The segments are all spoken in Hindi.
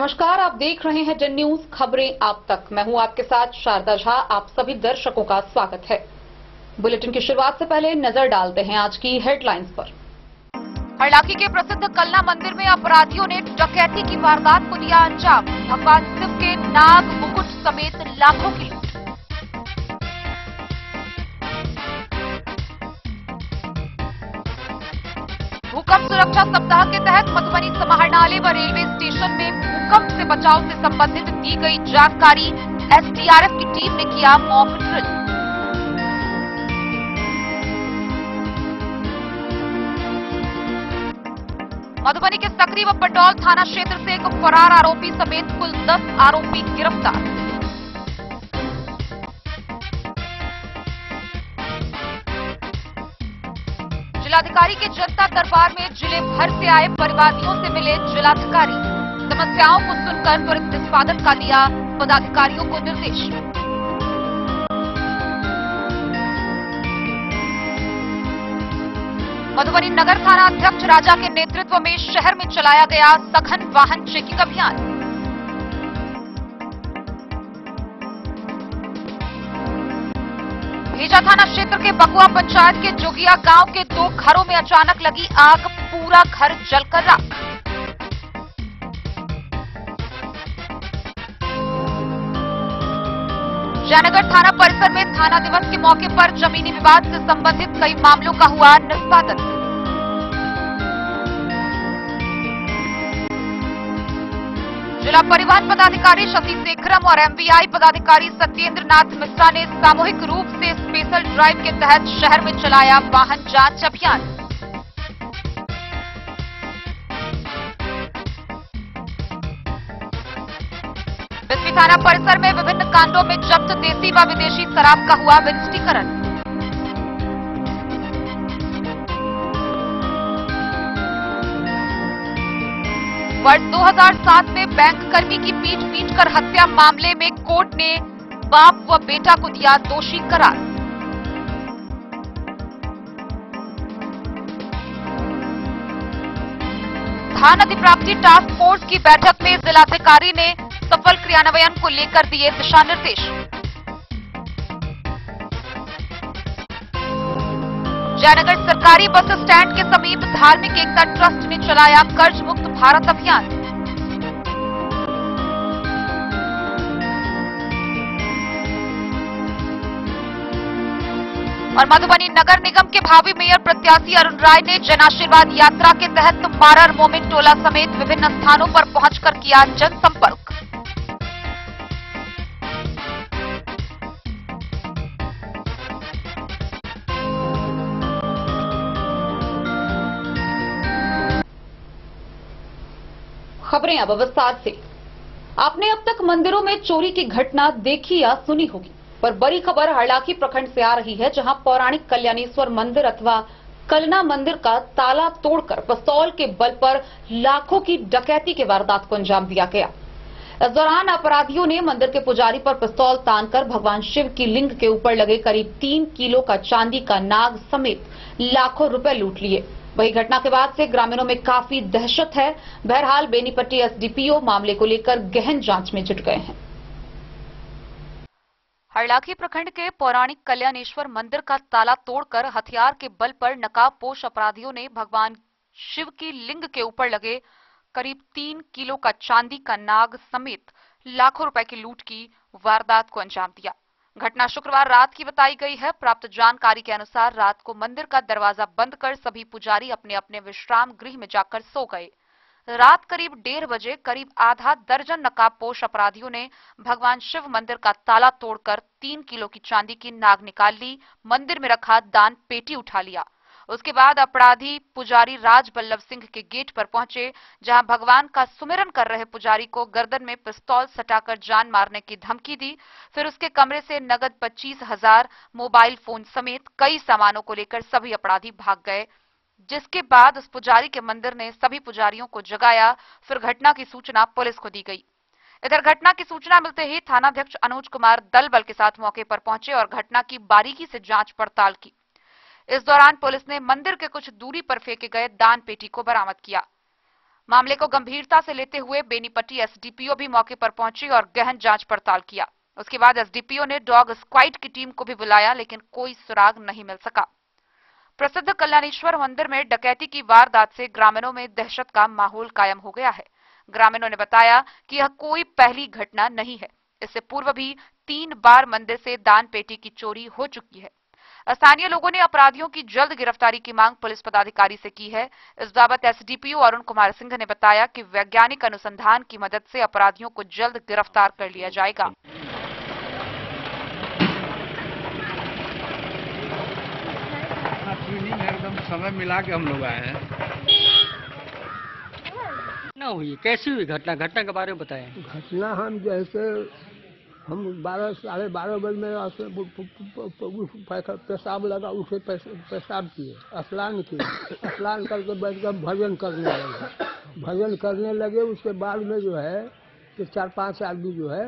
नमस्कार, आप देख रहे हैं जन न्यूज खबरें आप तक। मैं हूं आपके साथ शारदा झा। आप सभी दर्शकों का स्वागत है। बुलेटिन की शुरुआत से पहले नजर डालते हैं आज की हेडलाइंस पर। हरलाखी के प्रसिद्ध कलना मंदिर में अपराधियों ने डकैती की वारदात को दिया अंजाम। भगवान शिव के नाग मुकुट समेत लाखों की लूट। भूकंप सुरक्षा सप्ताह के तहत मधुबनी समाहरणालय व रेलवे स्टेशन में भूकंप से बचाव से संबंधित दी गई जानकारी। एसडीआरएफ की टीम ने किया मॉक ड्रिल। मधुबनी के सकरी व पटौल थाना क्षेत्र से एक फरार आरोपी समेत कुल 10 आरोपी गिरफ्तार। जिलाधिकारी के जनता दरबार में जिले भर से आए परिवादियों से मिले जिलाधिकारी। समस्याओं को सुनकर त्वरित निष्पादन का दिया पदाधिकारियों को निर्देश। मधुबनी नगर थाना अध्यक्ष राजा के नेतृत्व में शहर में चलाया गया सघन वाहन चेकिंग अभियान। भेजा थाना क्षेत्र के बकुआ पंचायत के जोगिया गांव के 2 घरों में अचानक लगी आग, पूरा घर जलकर राख। जयनगर थाना परिसर में थाना दिवस के मौके पर जमीनी विवाद से संबंधित कई मामलों का हुआ निष्पादन। जिला परिवहन पदाधिकारी शशि शेखरम और एमवीआई पदाधिकारी सत्येंद्र नाथ मिश्रा ने सामूहिक रूप से स्पेशल ड्राइव के तहत शहर में चलाया वाहन जांच अभियान। बिस्फी थाना परिसर में विभिन्न कांडों में जब्त देसी व विदेशी शराब का हुआ विनिष्टीकरण। वर्ष 2007 में बैंक कर्मी की पीट कर हत्या मामले में कोर्ट ने बाप व बेटा को दिया दोषी करार। धान अधिप्राप्ति टास्क फोर्स की बैठक में जिलाधिकारी ने सफल क्रियान्वयन को लेकर दिए दिशा निर्देश। जयनगर सरकारी बस स्टैंड के समीप धार्मिक एकता ट्रस्ट ने चलाया कर्ज मुक्त भारत अभियान। और मधुबनी नगर निगम के भावी मेयर प्रत्याशी अरुण राय ने जन आशीर्वाद यात्रा के तहत मारर मोमिन टोला समेत विभिन्न स्थानों पर पहुंचकर किया जनसंपर्क। खबरें अब विस्तार से। आपने अब तक मंदिरों में चोरी की घटना देखी या सुनी होगी, पर बड़ी खबर हरलाखी प्रखंड से आ रही है, जहां पौराणिक कल्याणेश्वर मंदिर अथवा कलना मंदिर का ताला तोड़कर पिस्तौल के बल पर लाखों की डकैती के वारदात को अंजाम दिया गया। इस दौरान अपराधियों ने मंदिर के पुजारी पर पिस्तौल तानकर भगवान शिव की लिंग के ऊपर लगे करीब 3 किलो का चांदी का नाग समेत लाखों रुपए लूट लिए। वही घटना के बाद से ग्रामीणों में काफी दहशत है। बहरहाल बेनीपट्टी एसडीपीओ मामले को लेकर गहन जांच में जुट गए हैं। हरलाखी प्रखंड के पौराणिक कल्याणेश्वर मंदिर का ताला तोड़कर हथियार के बल पर नकाबपोश अपराधियों ने भगवान शिव की लिंग के ऊपर लगे करीब 3 किलो का चांदी का नाग समेत लाखों रुपए की लूट की वारदात को अंजाम दिया। घटना शुक्रवार रात की बताई गई है। प्राप्त जानकारी के अनुसार रात को मंदिर का दरवाजा बंद कर सभी पुजारी अपने अपने विश्राम गृह में जाकर सो गए। रात करीब 1:30 बजे करीब आधा दर्जन नकाबपोश अपराधियों ने भगवान शिव मंदिर का ताला तोड़कर 3 किलो की चांदी की नाग निकाल ली, मंदिर में रखा दान पेटी उठा लिया। उसके बाद अपराधी पुजारी राज बल्लभ सिंह के गेट पर पहुंचे, जहां भगवान का सुमिरन कर रहे पुजारी को गर्दन में पिस्तौल सटाकर जान मारने की धमकी दी। फिर उसके कमरे से नगद 25,000, मोबाइल फोन समेत कई सामानों को लेकर सभी अपराधी भाग गए, जिसके बाद उस पुजारी के मंदिर ने सभी पुजारियों को जगाया। फिर घटना की सूचना पुलिस को दी गई। इधर घटना की सूचना मिलते ही थानाध्यक्ष अनुज कुमार दल बल के साथ मौके पर पहुंचे और घटना की बारीकी से जांच पड़ताल की। इस दौरान पुलिस ने मंदिर के कुछ दूरी पर फेंके गए दान पेटी को बरामद किया। मामले को गंभीरता से लेते हुए बेनीपट्टी एसडीपीओ भी मौके पर पहुंची और गहन जांच पड़ताल किया। उसके बाद एसडीपीओ ने डॉग स्क्वाड की टीम को भी बुलाया, लेकिन कोई सुराग नहीं मिल सका। प्रसिद्ध कल्याणेश्वर मंदिर में डकैती की वारदात से ग्रामीणों में दहशत का माहौल कायम हो गया है। ग्रामीणों ने बताया कि यह कोई पहली घटना नहीं है। इससे पूर्व भी 3 बार मंदिर से दान पेटी की चोरी हो चुकी है। स्थानीय लोगों ने अपराधियों की जल्द गिरफ्तारी की मांग पुलिस पदाधिकारी से की है। इस बाबत एसडीपीओ अरुण कुमार सिंह ने बताया कि वैज्ञानिक अनुसंधान की मदद से अपराधियों को जल्द गिरफ्तार कर लिया जाएगा। एकदम समय मिला के हम लोग आए हैं। घटना हुई, कैसी हुई घटना? घटना के बारे में बताएं। घटना हम जैसे हम 12 साढ़े 12 बजे में पेशाब लगा, उठे पेशाब किए, स्नान किए, स्नान करके बैठ कर भजन करने लगे। भजन करने लगे उसके बाद में जो है कि 4-5 आदमी जो है,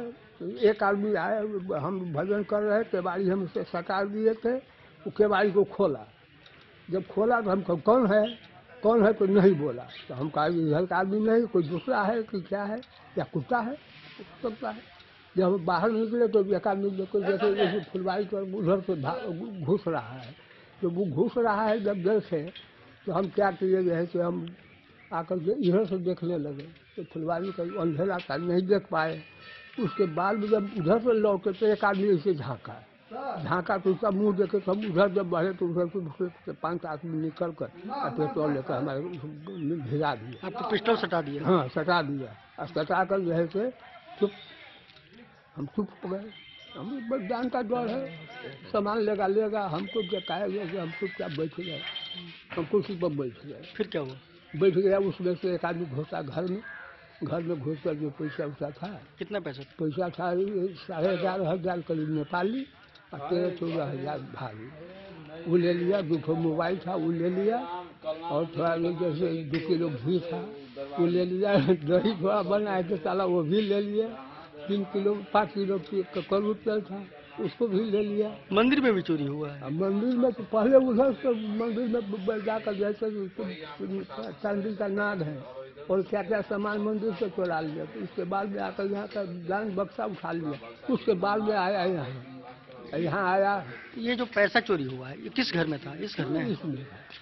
एक आदमी आए, हम भजन कर रहे, केवाड़ी हम उसे सटा दिए थे, वो केवाड़ी को खोला। जब खोला तो हम कौन है तो नहीं बोला। तो हम कहा इधर का आदमी नहीं, कोई दूसरा है कि क्या है, या कुत्ता है, सकता है। जब हम बाहर निकले तो एक आदमी जैसे फुलवारी पर उधर से घुस रहा है। तो वो घुस रहा है जब देर से, तो हम क्या किए जो है कि हम आकर के इधर से देखने लगे, तो फुलवारी का अंधेरा था, नहीं देख पाए। उसके बाद में जब उधर से लौटे तो एक आदमी ऐसे झाँका तो उसका मुँह देखे, सब उधर जब बढ़े तो उधर से 5 आदमी निकल कर पेट्रोल लेकर हमारे भिजा दिया। आपको पिस्टल सटा दिया? हाँ, सटा दिया। और सटा कर जो है से हम चुप गए। हम बस जान का डर है, सामान लेगा, हमको क्या कहेगा, हम चुपचाप बैठ गए। हम कुर्सी पर बैठ गए। फिर क्या हुआ? बैठ गया, उसमें से एक आदमी घुसा घर में घुस कर जो पैसा उसा था। कितना पैसा? पैसा था 11,500 करीब नेपाली और 13-14,000 भारी। वो ले लिया। 2 मोबाइल था वो ले लिया, और थोड़ा जैसे 2 किलो घी था वो ले लिया। दही थोड़ा बनाए थे साला, वो भी ले लिया। 5 किलो करू तेल था, उसको भी ले लिया। मंदिर में भी चोरी हुआ है? मंदिर में तो पहले उधर से मंदिर में जाकर जैसे चांदी का नाग है और क्या क्या सामान मंदिर से चुरा लिया। तो उसके बाद में आकर यहाँ का दान बक्सा उठा लिया। उसके बाद में आया यहाँ आया। ये जो पैसा चोरी हुआ है, ये किस घर में था? इस घर में?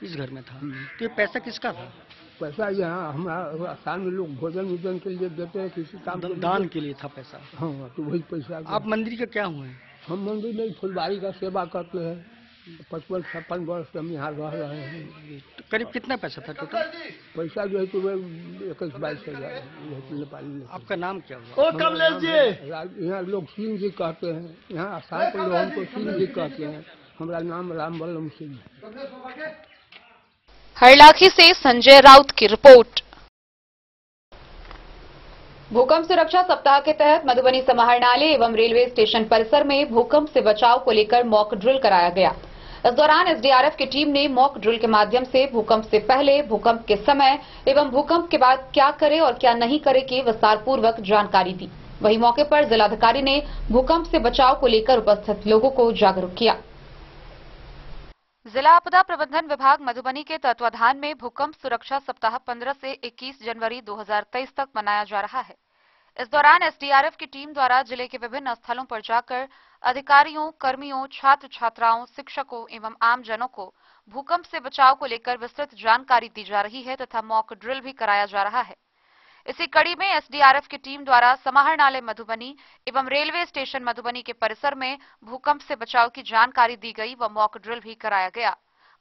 इस घर में था। तो ये पैसा किसका था? पैसा यहाँ हमारा स्थान में लोग भोजन के लिए देते हैं, किसी काम दान के लिए था पैसा। हाँ, तो वही पैसा। आप मंदिर का क्या हुए? हम मंदिर में फुलवारी का सेवा करते हैं। 55-56 वर्ष से हम यहाँ रह रहे हैं। तो करीब कितना पैसा था टोटल? पैसा जो है तो 21-22 हजार नेपाली। आपका नाम क्या हुआ? कमलेश जी। यहाँ लोग सिंह जी कहते हैं, यहाँ आसाम के लोग हमको सिंह जी कहते हैं। हमारा नाम रामबल्लभ सिंह है। हरलाखी से संजय राउत की रिपोर्ट। भूकंप सुरक्षा सप्ताह के तहत मधुबनी समाहरणालय एवं रेलवे स्टेशन परिसर में भूकंप से बचाव को लेकर मॉक ड्रिल कराया गया। इस दौरान एसडीआरएफ की टीम ने मॉक ड्रिल के माध्यम से भूकंप से पहले, भूकंप के समय एवं भूकंप के बाद क्या करे और क्या नहीं करे की विस्तारपूर्वक जानकारी दी। वहीं मौके पर जिलाधिकारी ने भूकंप से बचाव को लेकर उपस्थित लोगों को जागरूक किया। जिला आपदा प्रबंधन विभाग मधुबनी के तत्वाधान में भूकंप सुरक्षा सप्ताह 15 से 21 जनवरी 2023 तक मनाया जा रहा है। इस दौरान एसडीआरएफ की टीम द्वारा जिले के विभिन्न स्थलों पर जाकर अधिकारियों, कर्मियों, छात्र छात्राओं, शिक्षकों एवं आम जनों को भूकंप से बचाव को लेकर विस्तृत जानकारी दी जा रही है तथा मॉक ड्रिल भी कराया जा रहा है। इसी कड़ी में एसडीआरएफ की टीम द्वारा समाहरणालय मधुबनी एवं रेलवे स्टेशन मधुबनी के परिसर में भूकंप से बचाव की जानकारी दी गई व मॉक ड्रिल भी कराया गया।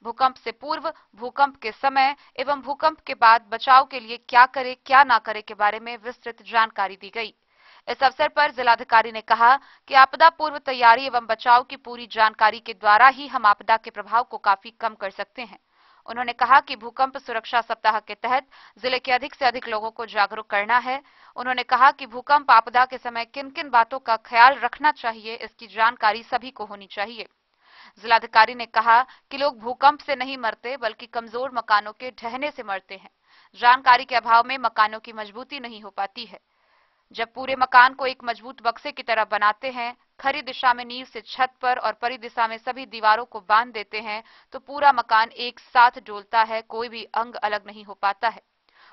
भूकंप से पूर्व, भूकंप के समय एवं भूकंप के बाद बचाव के लिए क्या करे क्या ना करे के बारे में विस्तृत जानकारी दी गई। इस अवसर पर जिलाधिकारी ने कहा कि आपदा पूर्व तैयारी एवं बचाव की पूरी जानकारी के द्वारा ही हम आपदा के प्रभाव को काफी कम कर सकते हैं। उन्होंने कहा कि भूकंप सुरक्षा सप्ताह के तहत जिले के अधिक से अधिक लोगों को जागरूक करना है। उन्होंने कहा कि भूकंप आपदा के समय किन किन बातों का ख्याल रखना चाहिए, इसकी जानकारी सभी को होनी चाहिए। जिलाधिकारी ने कहा कि लोग भूकंप से नहीं मरते बल्कि कमजोर मकानों के ढहने से मरते हैं। जानकारी के अभाव में मकानों की मजबूती नहीं हो पाती है। जब पूरे मकान को एक मजबूत बक्से की तरह बनाते हैं, खरी दिशा में नींव से छत पर और परी दिशा में सभी दीवारों को बांध देते हैं तो पूरा मकान एक साथ डोलता है, कोई भी अंग अलग नहीं हो पाता है।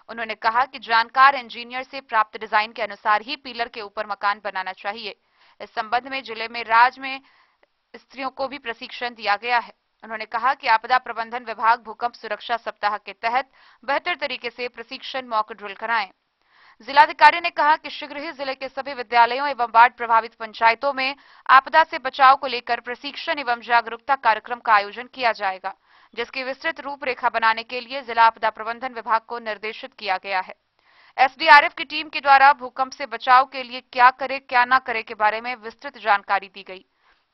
उन्होंने कहा कि जानकार इंजीनियर से प्राप्त डिजाइन के अनुसार ही पिलर के ऊपर मकान बनाना चाहिए। इस संबंध में जिले में राज्य में स्त्रियों को भी प्रशिक्षण दिया गया है। उन्होंने कहा कि आपदा प्रबंधन विभाग भूकंप सुरक्षा सप्ताह के तहत बेहतर तरीके से प्रशिक्षण मॉक ड्रिल कराएं। जिलाधिकारी ने कहा कि शीघ्र ही जिले के सभी विद्यालयों एवं बाढ़ प्रभावित पंचायतों में आपदा से बचाव को लेकर प्रशिक्षण एवं जागरूकता कार्यक्रम का आयोजन किया जाएगा, जिसकी विस्तृत रूपरेखा बनाने के लिए जिला आपदा प्रबंधन विभाग को निर्देशित किया गया है। एसडीआरएफ की टीम के द्वारा भूकंप से बचाव के लिए क्या करे क्या न करे के बारे में विस्तृत जानकारी दी गई।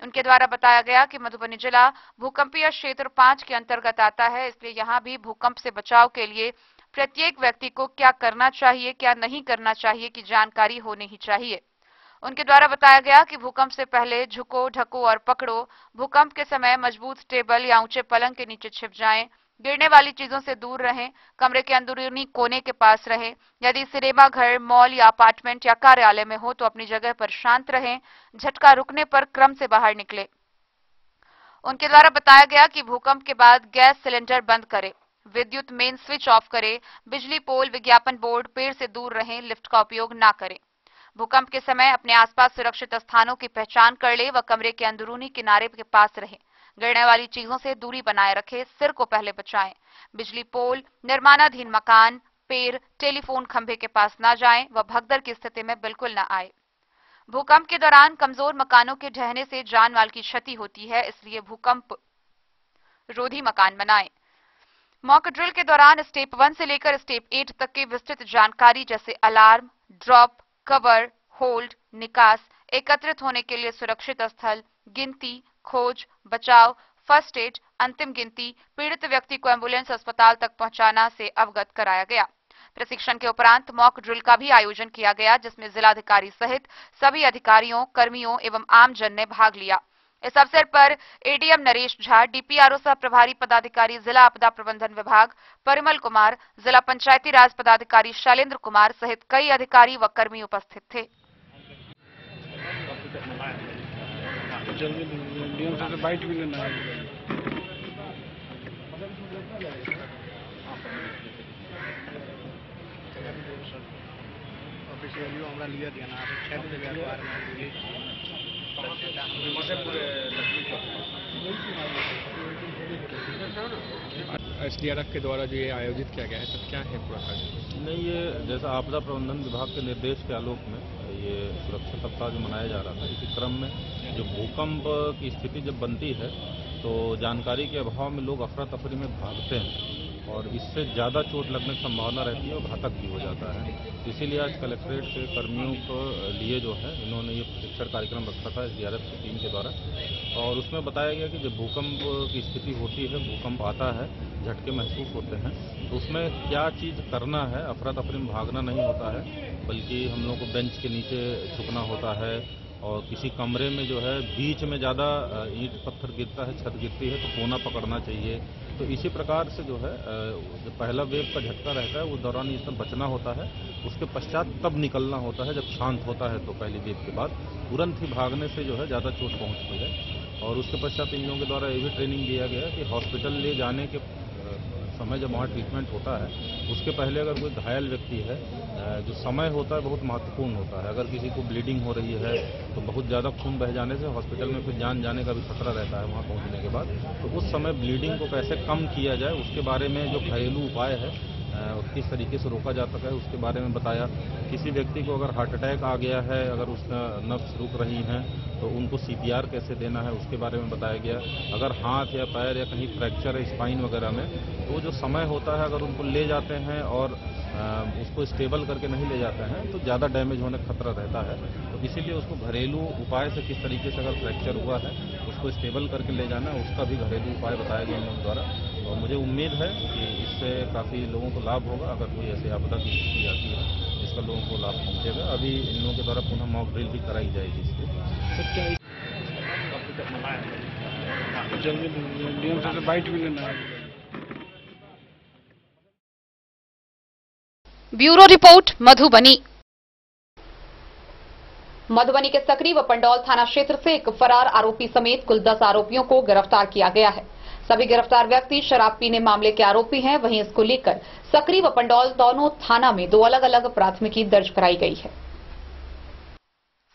उनके द्वारा बताया गया कि मधुबनी जिला भूकंपीय क्षेत्र 5 के अंतर्गत आता है, इसलिए यहां भी भूकंप से बचाव के लिए प्रत्येक व्यक्ति को क्या करना चाहिए क्या नहीं करना चाहिए की जानकारी होनी ही चाहिए। उनके द्वारा बताया गया कि भूकंप से पहले झुको, ढको और पकड़ो। भूकंप के समय मजबूत टेबल या ऊंचे पलंग के नीचे छिप जाएं। गिरने वाली चीजों से दूर रहें। कमरे के अंदरूनी कोने के पास रहें। यदि सिनेमा घर, मॉल या अपार्टमेंट या कार्यालय में हो तो अपनी जगह पर शांत रहें। झटका रुकने पर क्रम से बाहर निकले। उनके द्वारा बताया गया कि भूकंप के बाद गैस सिलेंडर बंद करें, विद्युत मेन स्विच ऑफ करें, बिजली पोल, विज्ञापन बोर्ड, पेड़ से दूर रहें, लिफ्ट का उपयोग न करें। भूकंप के समय अपने आसपास सुरक्षित स्थानों की पहचान कर ले व कमरे के अंदरूनी किनारे के पास रहें। गिरने वाली चीजों से दूरी बनाए रखें। सिर को पहले बचाएं। बिजली पोल, निर्माणाधीन मकान, पेड़, टेलीफोन खंभे के पास न जाएं व भगदड़ की स्थिति में बिल्कुल न आए। भूकंप के दौरान कमजोर मकानों के ढहने से जान माल की क्षति होती है, इसलिए भूकंप रोधी मकान बनाएं। मॉक ड्रिल के दौरान स्टेप 1 से लेकर स्टेप 8 तक की विस्तृत जानकारी जैसे अलार्म, ड्रॉप, कवर, होल्ड, निकास, एकत्रित होने के लिए सुरक्षित स्थल, गिनती, खोज, बचाव, फर्स्ट एड, अंतिम गिनती, पीड़ित व्यक्ति को एम्बुलेंस अस्पताल तक पहुंचाना से अवगत कराया गया। प्रशिक्षण के उपरांत मॉक ड्रिल का भी आयोजन किया गया, जिसमें जिलाधिकारी सहित सभी अधिकारियों, कर्मियों एवं आमजन ने भाग लिया। इस अवसर पर एडीएम नरेश झा, डीपीआरओ सह प्रभारी पदाधिकारी जिला आपदा प्रबंधन विभाग परिमल कुमार, जिला पंचायती राज पदाधिकारी शैलेंद्र कुमार सहित कई अधिकारी व कर्मी उपस्थित थे। बाइट भी लेना है। एसडीआरएफ के द्वारा जो ये आयोजित किया गया है, सब क्या है पूरा कार्य? नहीं, ये जैसा आपदा प्रबंधन विभाग के निर्देश के आलोक में ये सुरक्षा सप्ताह जो मनाया जा रहा था, इसी क्रम में जो भूकंप की स्थिति जब बनती है तो जानकारी के अभाव में लोग अफरा तफरी में भागते हैं और इससे ज़्यादा चोट लगने की संभावना रहती है और घातक भी हो जाता है। इसीलिए आज कलेक्ट्रेट के कर्मियों को लिए जो है इन्होंने ये प्रशिक्षण कार्यक्रम रखा था एसडीआरएफ की टीम के द्वारा, और उसमें बताया गया कि जब भूकंप की स्थिति होती है, भूकंप आता है, झटके महसूस होते हैं, तो उसमें क्या चीज़ करना है। अफरा तफरी में भागना नहीं होता है, बल्कि हम लोग को बेंच के नीचे छुपना होता है और किसी कमरे में जो है बीच में ज़्यादा ईंट पत्थर गिरता है, छत गिरती है तो कोना पकड़ना चाहिए। तो इसी प्रकार से जो है जो पहला वेव का झटका रहता है उस दौरान ये सब बचना होता है। उसके पश्चात तब निकलना होता है जब शांत होता है, तो पहली वेव के बाद तुरंत ही भागने से जो है ज़्यादा चोट पहुँचती है। और उसके पश्चात इन लोगों के द्वारा ये भी ट्रेनिंग दिया गया कि हॉस्पिटल ले जाने के समय जब वहाँ ट्रीटमेंट होता है उसके पहले अगर कोई घायल व्यक्ति है, जो समय होता है बहुत महत्वपूर्ण होता है। अगर किसी को ब्लीडिंग हो रही है तो बहुत ज़्यादा खून बह जाने से हॉस्पिटल में फिर जान जाने का भी खतरा रहता है वहाँ पहुँचने के बाद। तो उस समय ब्लीडिंग को कैसे कम किया जाए उसके बारे में जो घरेलू उपाय है किस तरीके से रोका जा सका है उसके बारे में बताया। किसी व्यक्ति को अगर हार्ट अटैक आ गया है, अगर उसका नब्ज रुक रही हैं तो उनको सीपीआर कैसे देना है उसके बारे में बताया गया। अगर हाथ या पैर या कहीं फ्रैक्चर है स्पाइन वगैरह में, तो जो समय होता है अगर उनको ले जाते हैं और उसको स्टेबल करके नहीं ले जाते हैं तो ज़्यादा डैमेज होने का खतरा रहता है। तो इसीलिए उसको घरेलू उपाय से किस तरीके से अगर फ्रैक्चर हुआ है उसको स्टेबल करके ले जाना, उसका भी घरेलू उपाय बताया गया इन लोगों द्वारा। और मुझे उम्मीद है कि इससे काफ़ी लोगों को लाभ होगा। अगर कोई ऐसी आपदा की स्थिति आती है जिसका लोगों को लाभ पहुँचेगा। अभी इन लोगों के द्वारा पुनः मॉक ड्रिल भी कराई जाएगी इसके। जल्दी बाइट भी लेना है। Bureau report Madhubani. मधुबनी के सकरी व पंडौल थाना क्षेत्र से एक फरार आरोपी समेत कुल 10 आरोपियों को गिरफ्तार किया गया है। सभी गिरफ्तार व्यक्ति शराब पीने मामले के आरोपी हैं। वहीं इसको लेकर सकरी व पंडौल दोनों थाना में 2 अलग-अलग प्राथमिकी दर्ज कराई गई है।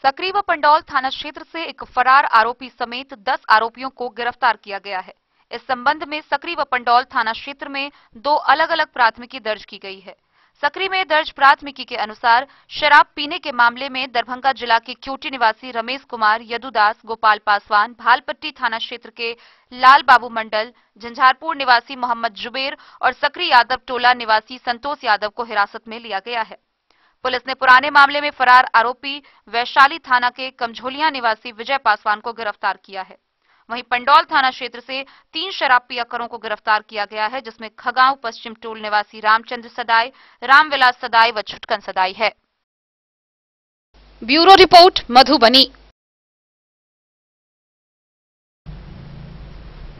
सकरी व पंडौल थाना क्षेत्र से एक फरार आरोपी समेत 10 आरोपियों को गिरफ्तार किया गया है। इस संबंध में सकरी व पंडौल थाना क्षेत्र में 2 अलग-अलग प्राथमिकी दर्ज की गई है। सकरी में दर्ज प्राथमिकी के अनुसार शराब पीने के मामले में दरभंगा जिला के क्यूटी निवासी रमेश कुमार, यदुदास, गोपाल पासवान, भालपट्टी थाना क्षेत्र के लाल बाबू मंडल, झंझारपुर निवासी मोहम्मद जुबेर और सकरी यादव टोला निवासी संतोष यादव को हिरासत में लिया गया है। पुलिस ने पुराने मामले में फरार आरोपी वैशाली थाना के कमझोलिया निवासी विजय पासवान को गिरफ्तार किया है। वहीं पंडौल थाना क्षेत्र से 3 शराब पियाकरों को गिरफ्तार किया गया है, जिसमें खगांव पश्चिम टोल निवासी रामचंद्र सदाई, रामविलास सदाई व छुटकन सदाई है। Bureau report, Madhubani.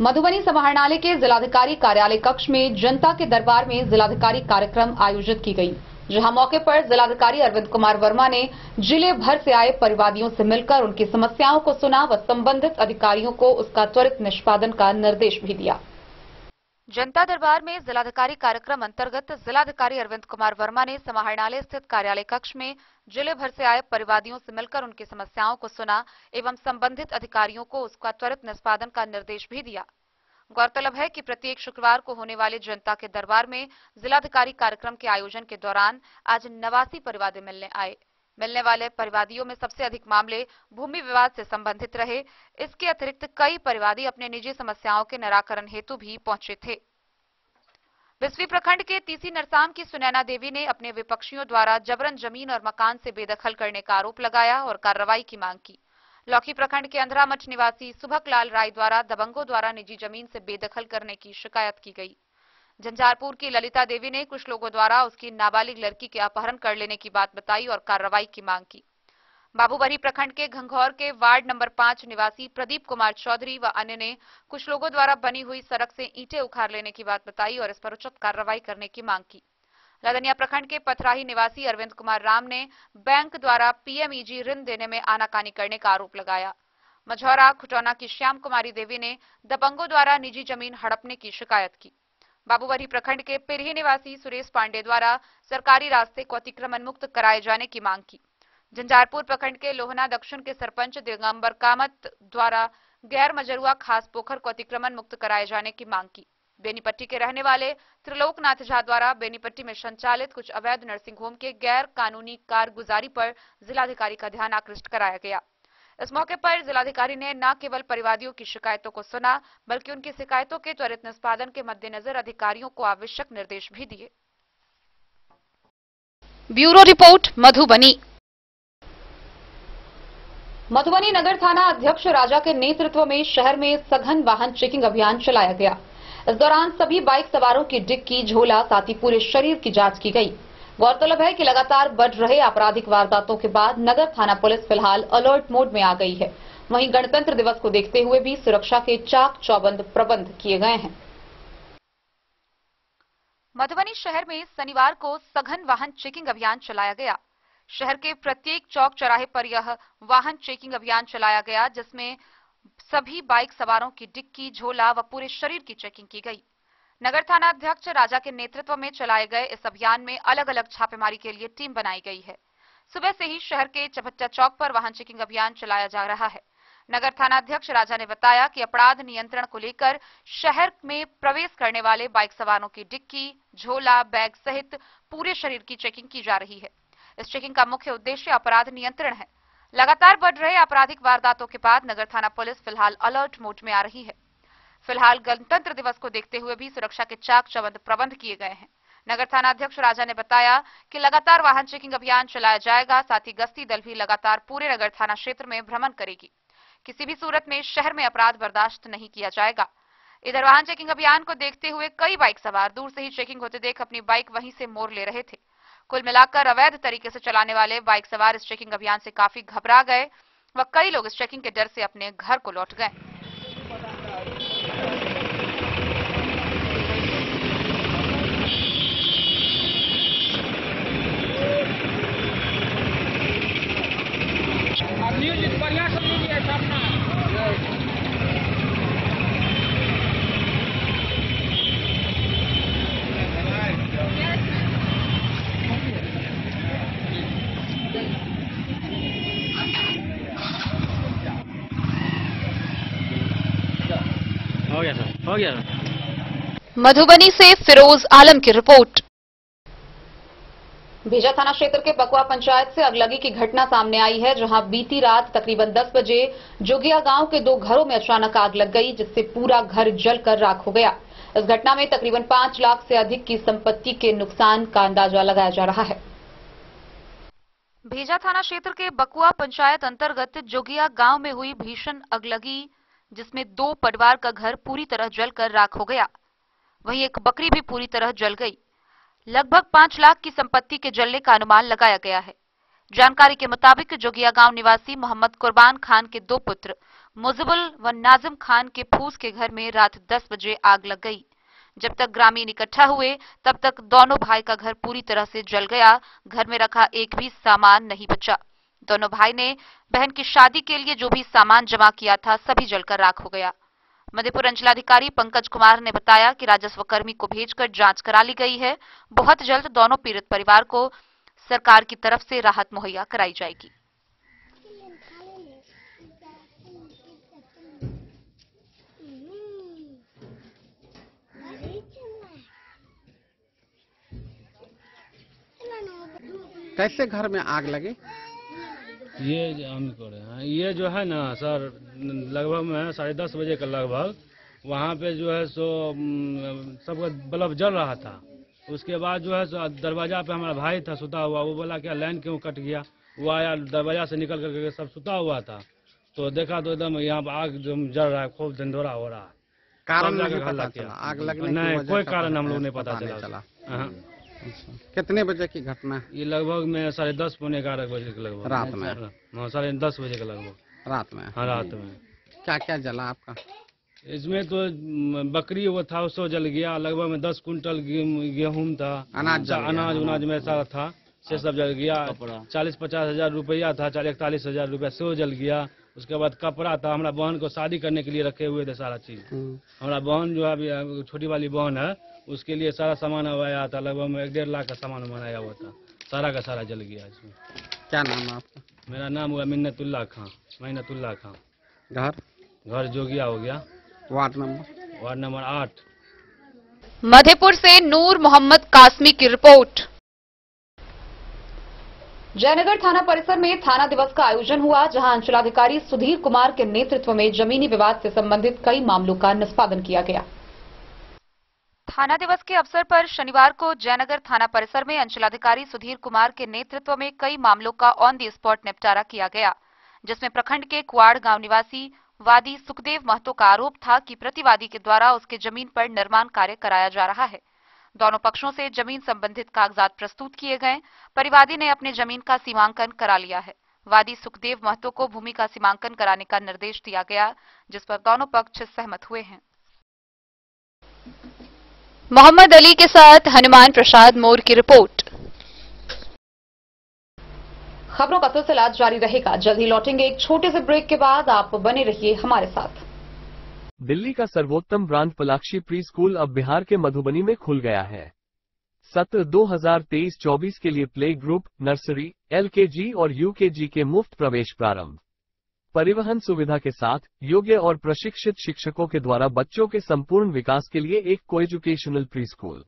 मधुबनी समाहरणालय के जिलाधिकारी कार्यालय कक्ष में जनता के दरबार में जिलाधिकारी कार्यक्रम आयोजित की गई, जहां मौके पर जिलाधिकारी अरविंद कुमार वर्मा ने जिले भर से आए परिवादियों से मिलकर उनकी समस्याओं को सुना व संबंधित अधिकारियों को उसका त्वरित निष्पादन का निर्देश भी दिया। जनता दरबार में जिलाधिकारी कार्यक्रम अंतर्गत जिलाधिकारी अरविंद कुमार वर्मा ने समाहरणालय स्थित कार्यालय कक्ष में जिले भर से आए परिवादियों से मिलकर उनकी समस्याओं को सुना एवं संबंधित अधिकारियों को उसका त्वरित निष्पादन का निर्देश भी दिया। गौरतलब है कि प्रत्येक शुक्रवार को होने वाले जनता के दरबार में जिलाधिकारी कार्यक्रम के आयोजन के दौरान आज 89 परिवादी मिलने आए। मिलने वाले परिवादियों में सबसे अधिक मामले भूमि विवाद से संबंधित रहे। इसके अतिरिक्त कई परिवादी अपने निजी समस्याओं के निराकरण हेतु भी पहुंचे थे। बिस्वी प्रखंड के तीसी नरसाम की सुनैना देवी ने अपने विपक्षियों द्वारा जबरन जमीन और मकान से बेदखल करने का आरोप लगाया और कार्रवाई की मांग की। लौकी प्रखंड के अंधरामठ निवासी सुभक लाल राय द्वारा दबंगों द्वारा निजी जमीन से बेदखल करने की शिकायत की गई। झंझारपुर की ललिता देवी ने कुछ लोगों द्वारा उसकी नाबालिग लड़की के अपहरण कर लेने की बात बताई और कार्रवाई की मांग की। बाबूबरी प्रखंड के घंघौर के वार्ड नंबर 5 निवासी प्रदीप कुमार चौधरी व अन्य ने कुछ लोगों द्वारा बनी हुई सड़क से ईंटें उखाड़ लेने की बात बताई और इस पर उचित कार्रवाई करने की मांग की। लदनिया प्रखंड के पथराही निवासी अरविंद कुमार राम ने बैंक द्वारा पीएमईजी ऋण देने में आनाकानी करने का आरोप लगाया। मझौरा खुटौना की श्याम कुमारी देवी ने दबंगों द्वारा निजी जमीन हड़पने की शिकायत की। बाबूबरी प्रखंड के पिरही निवासी सुरेश पांडे द्वारा सरकारी रास्ते को अतिक्रमण मुक्त कराए जाने की मांग की। झंझारपुर प्रखंड के लोहना दक्षिण के सरपंच दिगंबर कामत द्वारा गैर मजरुआ खास पोखर को अतिक्रमण मुक्त कराए जाने की मांग की। बेनीपट्टी के रहने वाले त्रिलोकनाथ झा द्वारा बेनीपट्टी में संचालित कुछ अवैध नर्सिंग होम के गैर कानूनी कारगुजारी पर जिलाधिकारी का ध्यान आकृष्ट कराया गया। इस मौके पर जिलाधिकारी ने न केवल परिवादियों की शिकायतों को सुना, बल्कि उनकी शिकायतों के त्वरित निष्पादन के मद्देनजर अधिकारियों को आवश्यक निर्देश भी दिए। Bureau report, Madhubani. मधुबनी नगर थाना अध्यक्ष राजा के नेतृत्व में शहर में सघन वाहन चेकिंग अभियान चलाया गया। इस दौरान सभी बाइक सवारों की डिक्की, झोला, साथ ही पूरे शरीर की जांच की गई। गौरतलब है कि लगातार बढ़ रहे आपराधिक वारदातों के बाद नगर थाना पुलिस फिलहाल अलर्ट मोड में आ गई है। वहीं गणतंत्र दिवस को देखते हुए भी सुरक्षा के चाक चौबंद प्रबंध किए गए हैं। मधुबनी शहर में शनिवार को सघन वाहन चेकिंग अभियान चलाया गया। शहर के प्रत्येक चौक चौराहे पर यह वाहन चेकिंग अभियान चलाया गया, जिसमें सभी बाइक सवारों की डिक्की, झोला व पूरे शरीर की चेकिंग की गई। नगर थाना अध्यक्ष राजा के नेतृत्व में चलाए गए इस अभियान में अलग अलग छापेमारी के लिए टीम बनाई गई है। सुबह से ही शहर के चपट्टा चौक पर वाहन चेकिंग अभियान चलाया जा रहा है। नगर थाना अध्यक्ष राजा ने बताया कि अपराध नियंत्रण को लेकर शहर में प्रवेश करने वाले बाइक सवारों की डिक्की, झोला, बैग सहित पूरे शरीर की चेकिंग की जा रही है। इस चेकिंग का मुख्य उद्देश्य अपराध नियंत्रण है। लगातार बढ़ रहे आपराधिक वारदातों के बाद नगर थाना पुलिस फिलहाल अलर्ट मोड में आ रही है। फिलहाल गणतंत्र दिवस को देखते हुए भी सुरक्षा के चाक चौबंद प्रबंध किए गए हैं। नगर थाना अध्यक्ष राजा ने बताया कि लगातार वाहन चेकिंग अभियान चलाया जाएगा, साथ ही गश्ती दल भी लगातार पूरे नगर थाना क्षेत्र में भ्रमण करेगी। किसी भी सूरत में शहर में अपराध बर्दाश्त नहीं किया जाएगा। इधर वाहन चेकिंग अभियान को देखते हुए कई बाइक सवार दूर से ही चेकिंग होते देख अपनी बाइक वहीं से मोड़ ले रहे थे। कुल मिलाकर अवैध तरीके से चलाने वाले बाइक सवार इस चेकिंग अभियान से काफी घबरा गए व कई लोग इस चेकिंग के डर से अपने घर को लौट गए। हो गया सर, हो गया सर। मधुबनी से फिरोज आलम की रिपोर्ट। भेजा थाना क्षेत्र के बकवा पंचायत से अगलगी की घटना सामने आई है, जहां बीती रात तकरीबन 10 बजे जोगिया गांव के 2 घरों में अचानक आग लग गई, जिससे पूरा घर जलकर राख हो गया। इस घटना में तकरीबन 5 लाख से अधिक की संपत्ति के नुकसान का अंदाजा लगाया जा रहा है। भेजा थाना क्षेत्र के बकुआ पंचायत अंतर्गत जोगिया गांव में हुई भीषण अगलगी, जिसमें 2 परिवार का घर पूरी तरह जलकर राख हो गया। वहीं एक बकरी भी पूरी तरह जल गई। लगभग 5 लाख की संपत्ति के जलने का अनुमान लगाया गया है। जानकारी के मुताबिक जोगिया गांव निवासी मोहम्मद कुर्बान खान के 2 पुत्र मुजबुल व नाजिम खान के फूस के घर में रात 10 बजे आग लग गई। जब तक ग्रामीण इकट्ठा हुए तब तक दोनों भाई का घर पूरी तरह से जल गया। घर में रखा एक भी सामान नहीं बचा। दोनों भाई ने बहन की शादी के लिए जो भी सामान जमा किया था सभी जलकर राख हो गया। मधेपुर अंचलाधिकारी पंकज कुमार ने बताया कि राजस्व कर्मी को भेजकर जांच करा ली गई है। बहुत जल्द दोनों पीड़ित परिवार को सरकार की तरफ से राहत मुहैया कराई जाएगी। कैसे घर में आग लगी? ये जो है ना सर, लगभग में 10:30 बजे के लगभग वहाँ पे जो है सो सबका बल्ब जल रहा था। उसके बाद जो है सो दरवाजा पे हमारा भाई था सुता हुआ, वो बोला क्या लाइन क्यों कट गया। वो आया, दरवाजा से निकल करके सब सुता हुआ था, तो देखा तो एकदम यहाँ पर आग जल रहा है, खूब धंधोरा हो रहा है। कारण नहीं पता चला आग लगने की नहीं, वजह कोई का कारण हम लोग नहीं पता चला। हाँ। कितने बजे की घटना? ये लगभग में 10:30 पौने 11 बजे के लगभग रात में? हाँ, 10:30 बजे के लगभग रात में? हाँ, रात में। क्या क्या जला आपका? इसमें तो बकरी वो था, उसो जल गया। लगभग में 10 कुंटल गेहूं था, अनाज में सारा था, से सब जल गया। 40-50 हजार रुपया था, 41 हजार रुपया से जल गया। उसके बाद कपड़ा था, हमारा बहन को शादी करने के लिए रखे हुए थे सारा चीज। हमारा बहन जो अभी छोटी वाली बहन है, उसके लिए सारा सामान आया था। लगभग में 1-1.5 लाख का सामान बनाया हुआ था, सारा का सारा जल गया इसमें। क्या नाम है आपका? मेरा नाम हुआ मिन्नतुल्लाह खां। घर जोगिया हो गया। Ward number 8। मधेपुर से नूर मोहम्मद कासमी की रिपोर्ट। जयनगर थाना परिसर में थाना दिवस का आयोजन हुआ, जहां अंचलाधिकारी सुधीर कुमार के नेतृत्व में जमीनी विवाद से संबंधित कई मामलों का निष्पादन किया गया। थाना दिवस के अवसर पर शनिवार को जयनगर थाना परिसर में अंचलाधिकारी सुधीर कुमार के नेतृत्व में कई मामलों का ऑन द स्पॉट निपटारा किया गया, जिसमें प्रखंड के कुआड़ गांव निवासी वादी सुखदेव महतो का आरोप था कि प्रतिवादी के द्वारा उसके जमीन पर निर्माण कार्य कराया जा रहा है। दोनों पक्षों से जमीन संबंधित कागजात प्रस्तुत किए गए। परिवादी ने अपने जमीन का सीमांकन करा लिया है। वादी सुखदेव महतो को भूमि का सीमांकन कराने का निर्देश दिया गया, जिस पर दोनों पक्ष सहमत हुए हैं। मोहम्मद अली के साथ हनुमान प्रसाद मोर की रिपोर्ट। खबरों का सिलसिला जारी रहेगा, जल्द ही लौटेंगे एक छोटे से ब्रेक के बाद। आप बने रहिए हमारे साथ। दिल्ली का सर्वोत्तम ब्रांड पलाक्षी प्री स्कूल अब बिहार के मधुबनी में खुल गया है। सत्र 2023-24 के लिए प्ले ग्रुप, नर्सरी, LKG और UKG के मुफ्त प्रवेश प्रारंभ। परिवहन सुविधा के साथ योग्य और प्रशिक्षित शिक्षकों के द्वारा बच्चों के संपूर्ण विकास के लिए एक कोएजुकेशनल प्री स्कूल।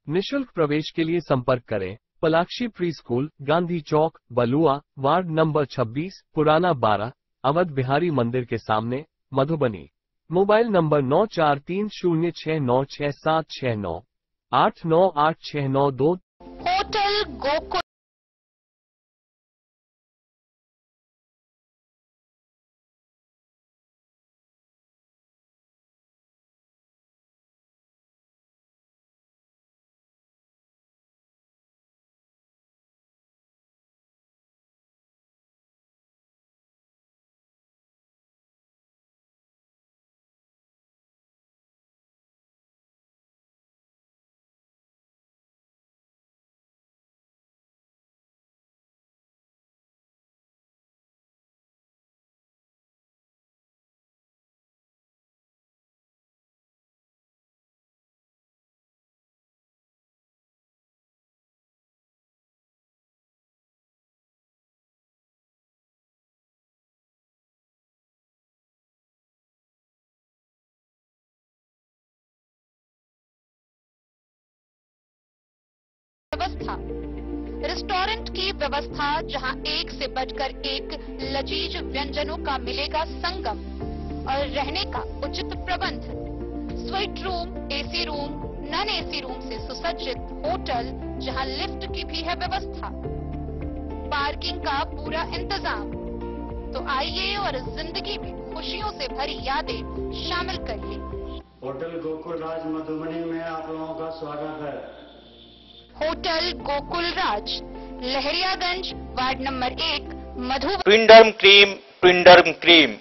निःशुल्क प्रवेश के लिए संपर्क करें पलाक्षी प्री स्कूल, गांधी चौक, बलुआ, वार्ड नंबर 26, पुराना 12, अवध बिहारी मंदिर के सामने, Madhubani. Mobile number 9430696769 898692। Hotel Gokul व्यवस्था। रेस्टोरेंट की व्यवस्था, जहां एक से बढ़कर एक लजीज व्यंजनों का मिलेगा संगम, और रहने का उचित प्रबंध। Suite room, AC room, non AC room से सुसज्जित होटल, जहां लिफ्ट की भी है व्यवस्था। पार्किंग का पूरा इंतजाम। तो आइए और इस जिंदगी में खुशियों से भरी यादें शामिल करिए। होटल गोकुल राज मधुबनी में आप लोगों का स्वागत है। Hotel Gokul Raj, Lahariyaganj, ward number 1, Madhubani. Twinderm cream, Twinderm cream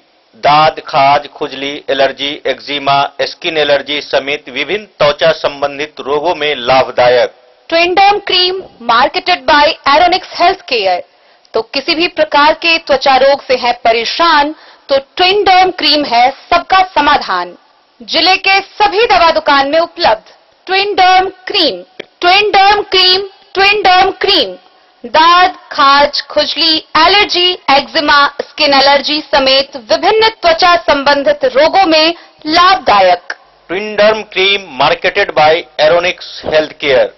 दाद, खाज, खुजली, एलर्जी, एक्जिमा, स्किन एलर्जी समेत विभिन्न त्वचा संबंधित रोगों में लाभदायक। Twinderm cream marketed by Aeronix health care. तो किसी भी प्रकार के त्वचा रोग से है परेशान तो ट्विंडर्म क्रीम है सबका समाधान। जिले के सभी दवा दुकान में उपलब्ध। ट्विंडर्म cream, Twinderm cream, Twinderm cream दाद, खाज, खुजली, एलर्जी, एक्जिमा, स्किन एलर्जी समेत विभिन्न त्वचा संबंधित रोगों में लाभदायक। Twinderm cream marketed by Aeronix health care.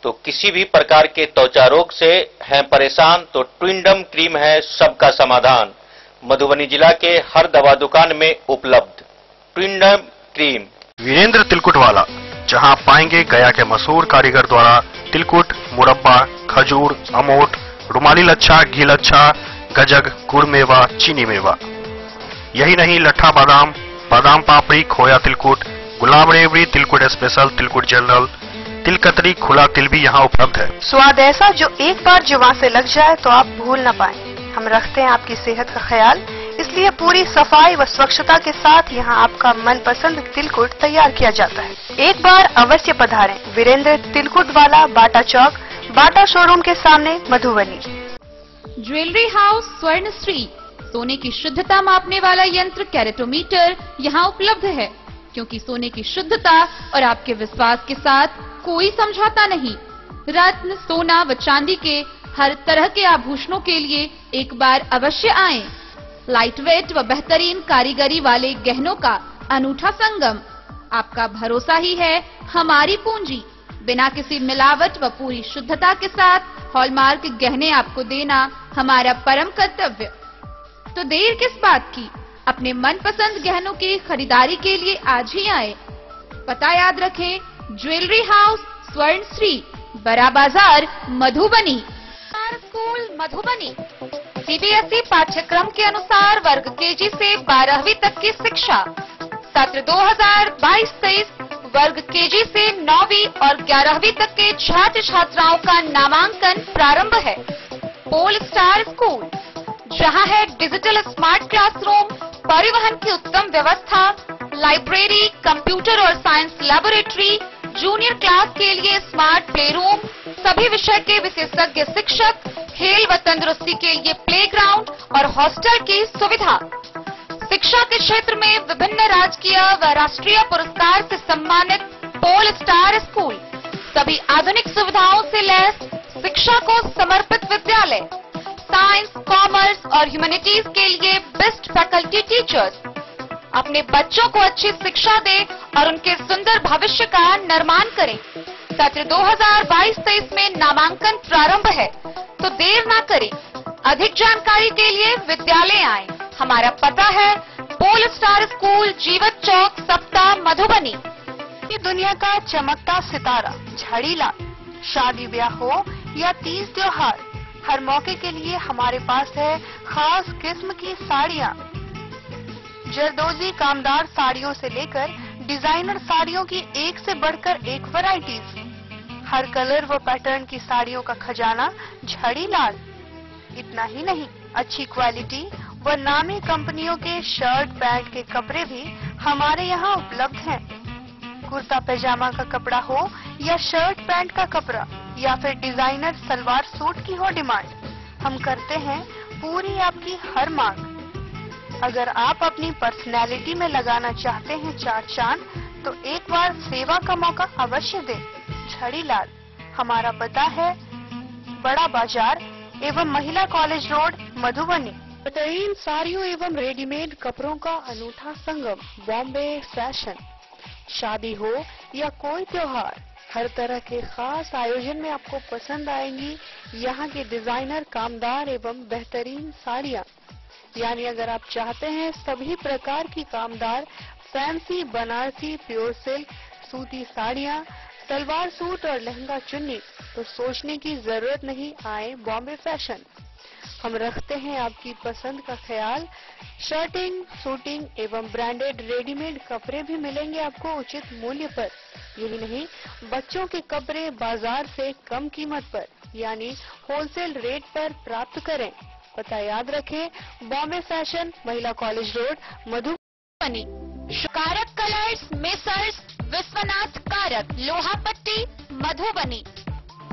तो किसी भी प्रकार के त्वचा रोग से हैं परेशान तो ट्विंडर्म क्रीम है सबका समाधान। मधुबनी जिला के हर दवा दुकान में उपलब्ध। ट्विंडर्म क्रीम। वीरेंद्र तिलकुट वाला, जहां पाएंगे गया के मशहूर कारीगर द्वारा तिलकुट, मुरब्बा, खजूर, अमोट, रुमाली लच्छा, घी लच्छा, गजक, गुड़ मेवा, चीनी मेवा। यही नहीं, लट्ठा बादाम, बादाम पापड़ी, खोया तिलकुट, गुलाब रेवड़ी, तिलकुट स्पेशल, तिलकुट जनरल, तिलकतरी, खुला तिल भी यहाँ उपलब्ध है। स्वाद ऐसा जो एक बार जुबान से लग जाए तो आप भूल न पाएं। हम रखते हैं आपकी सेहत का ख्याल, इसलिए पूरी सफाई व स्वच्छता के साथ यहाँ आपका मनपसंद तिलकुट तैयार किया जाता है। एक बार अवश्य पधारें। वीरेंद्र तिलकुट वाला, बाटा चौक, बाटा शोरूम के सामने, मधुबनी। ज्वेलरी हाउस स्वर्ण श्री, सोने की शुद्धता मापने वाला यंत्र कैरेटोमीटर यहाँ उपलब्ध है, क्योंकि सोने की शुद्धता और आपके विश्वास के साथ कोई समझौता नहीं। रत्न, सोना व चांदी के हर तरह के आभूषणों के लिए एक बार अवश्य आएं। लाइट वेट व बेहतरीन कारीगरी वाले गहनों का अनूठा संगम। आपका भरोसा ही है हमारी पूंजी। बिना किसी मिलावट व पूरी शुद्धता के साथ हॉलमार्क गहने आपको देना हमारा परम कर्तव्य। तो देर किस बात की, अपने मनपसंद गहनों की खरीदारी के लिए आज ही आए। पता याद रखें, ज्वेलरी हाउस स्वर्ण श्री, बड़ा बाजार, मधुबनी। स्कूल मधुबनी सीबीएसई पाठ्यक्रम के अनुसार वर्ग केजी से 12वीं तक की शिक्षा। सत्र 2022-23 वर्ग केजी से 9वीं और 11वीं तक के छात्र छात्राओं का नामांकन प्रारंभ है। पोल स्टार स्कूल, जहां है डिजिटल स्मार्ट क्लासरूम, परिवहन की उत्तम व्यवस्था, लाइब्रेरी, कंप्यूटर और साइंस लैबोरेटरी, जूनियर क्लास के लिए स्मार्ट प्ले रूम, सभी विषय के विशेषज्ञ शिक्षक, खेल व तंदुरुस्ती के लिए प्लेग्राउंड और हॉस्टल की सुविधा। शिक्षा के क्षेत्र में विभिन्न राजकीय व राष्ट्रीय पुरस्कार से सम्मानित पोल स्टार स्कूल, सभी आधुनिक सुविधाओं से लैस, शिक्षा को समर्पित विद्यालय। साइंस, कॉमर्स और ह्यूमैनिटीज के लिए बेस्ट फैकल्टी टीचर्स। अपने बच्चों को अच्छी शिक्षा दें और उनके सुंदर भविष्य का निर्माण करें। सत्र 2022-23 में नामांकन प्रारंभ है, तो देर ना करें। अधिक जानकारी के लिए विद्यालय आएं। हमारा पता है पोल स्टार स्कूल, जीवत चौक, सप्ता, मधुबनी। ये दुनिया का चमकता सितारा झाड़ीलाल। शादी ब्याह हो या तीज त्योहार, हर मौके के लिए हमारे पास है खास किस्म की साड़ियाँ। जरदोजी कामदार साड़ियों से लेकर डिजाइनर साड़ियों की एक से बढ़कर एक वैरायटीज। हर कलर व पैटर्न की साड़ियों का खजाना झाड़ीलाल। इतना ही नहीं, अच्छी क्वालिटी व नामी कंपनियों के शर्ट पैंट के कपड़े भी हमारे यहाँ उपलब्ध हैं। कुर्ता पैजामा का कपड़ा हो या शर्ट पैंट का कपड़ा या फिर डिजाइनर सलवार सूट की हो डिमांड, हम करते हैं पूरी आपकी हर मांग। अगर आप अपनी पर्सनैलिटी में लगाना चाहते हैं चार चांद, तो एक बार सेवा का मौका अवश्य दें। झाड़ीलाल, हमारा पता है बड़ा बाजार एवं महिला कॉलेज रोड, मधुबनी। बेहतरीन साड़ियों एवं रेडीमेड कपड़ों का अनूठा संगम, बॉम्बे फैशन। शादी हो या कोई त्योहार, हर तरह के खास आयोजन में आपको पसंद आएंगी यहाँ की डिजाइनर, कामदार एवं बेहतरीन साड़ियाँ। यानी अगर आप चाहते हैं सभी प्रकार की कामदार, फैंसी, बनारसी, प्योर सिल्क, सूती साड़ियाँ, सलवार सूट और लहंगा चुन्नी, तो सोचने की जरूरत नहीं, आए बॉम्बे फैशन। हम रखते हैं आपकी पसंद का ख्याल। शर्टिंग, सूटिंग एवं ब्रांडेड रेडीमेड कपड़े भी मिलेंगे आपको उचित मूल्य पर। यही नहीं, बच्चों के कपड़े बाजार से कम कीमत पर यानी होलसेल रेट पर प्राप्त करें। पता याद रखें, बॉम्बे फैशन, महिला कॉलेज रोड, मधुबनी। कारक कलर्स, मेसर्स विश्वनाथ कारक, लोहापट्टी, मधुबनी।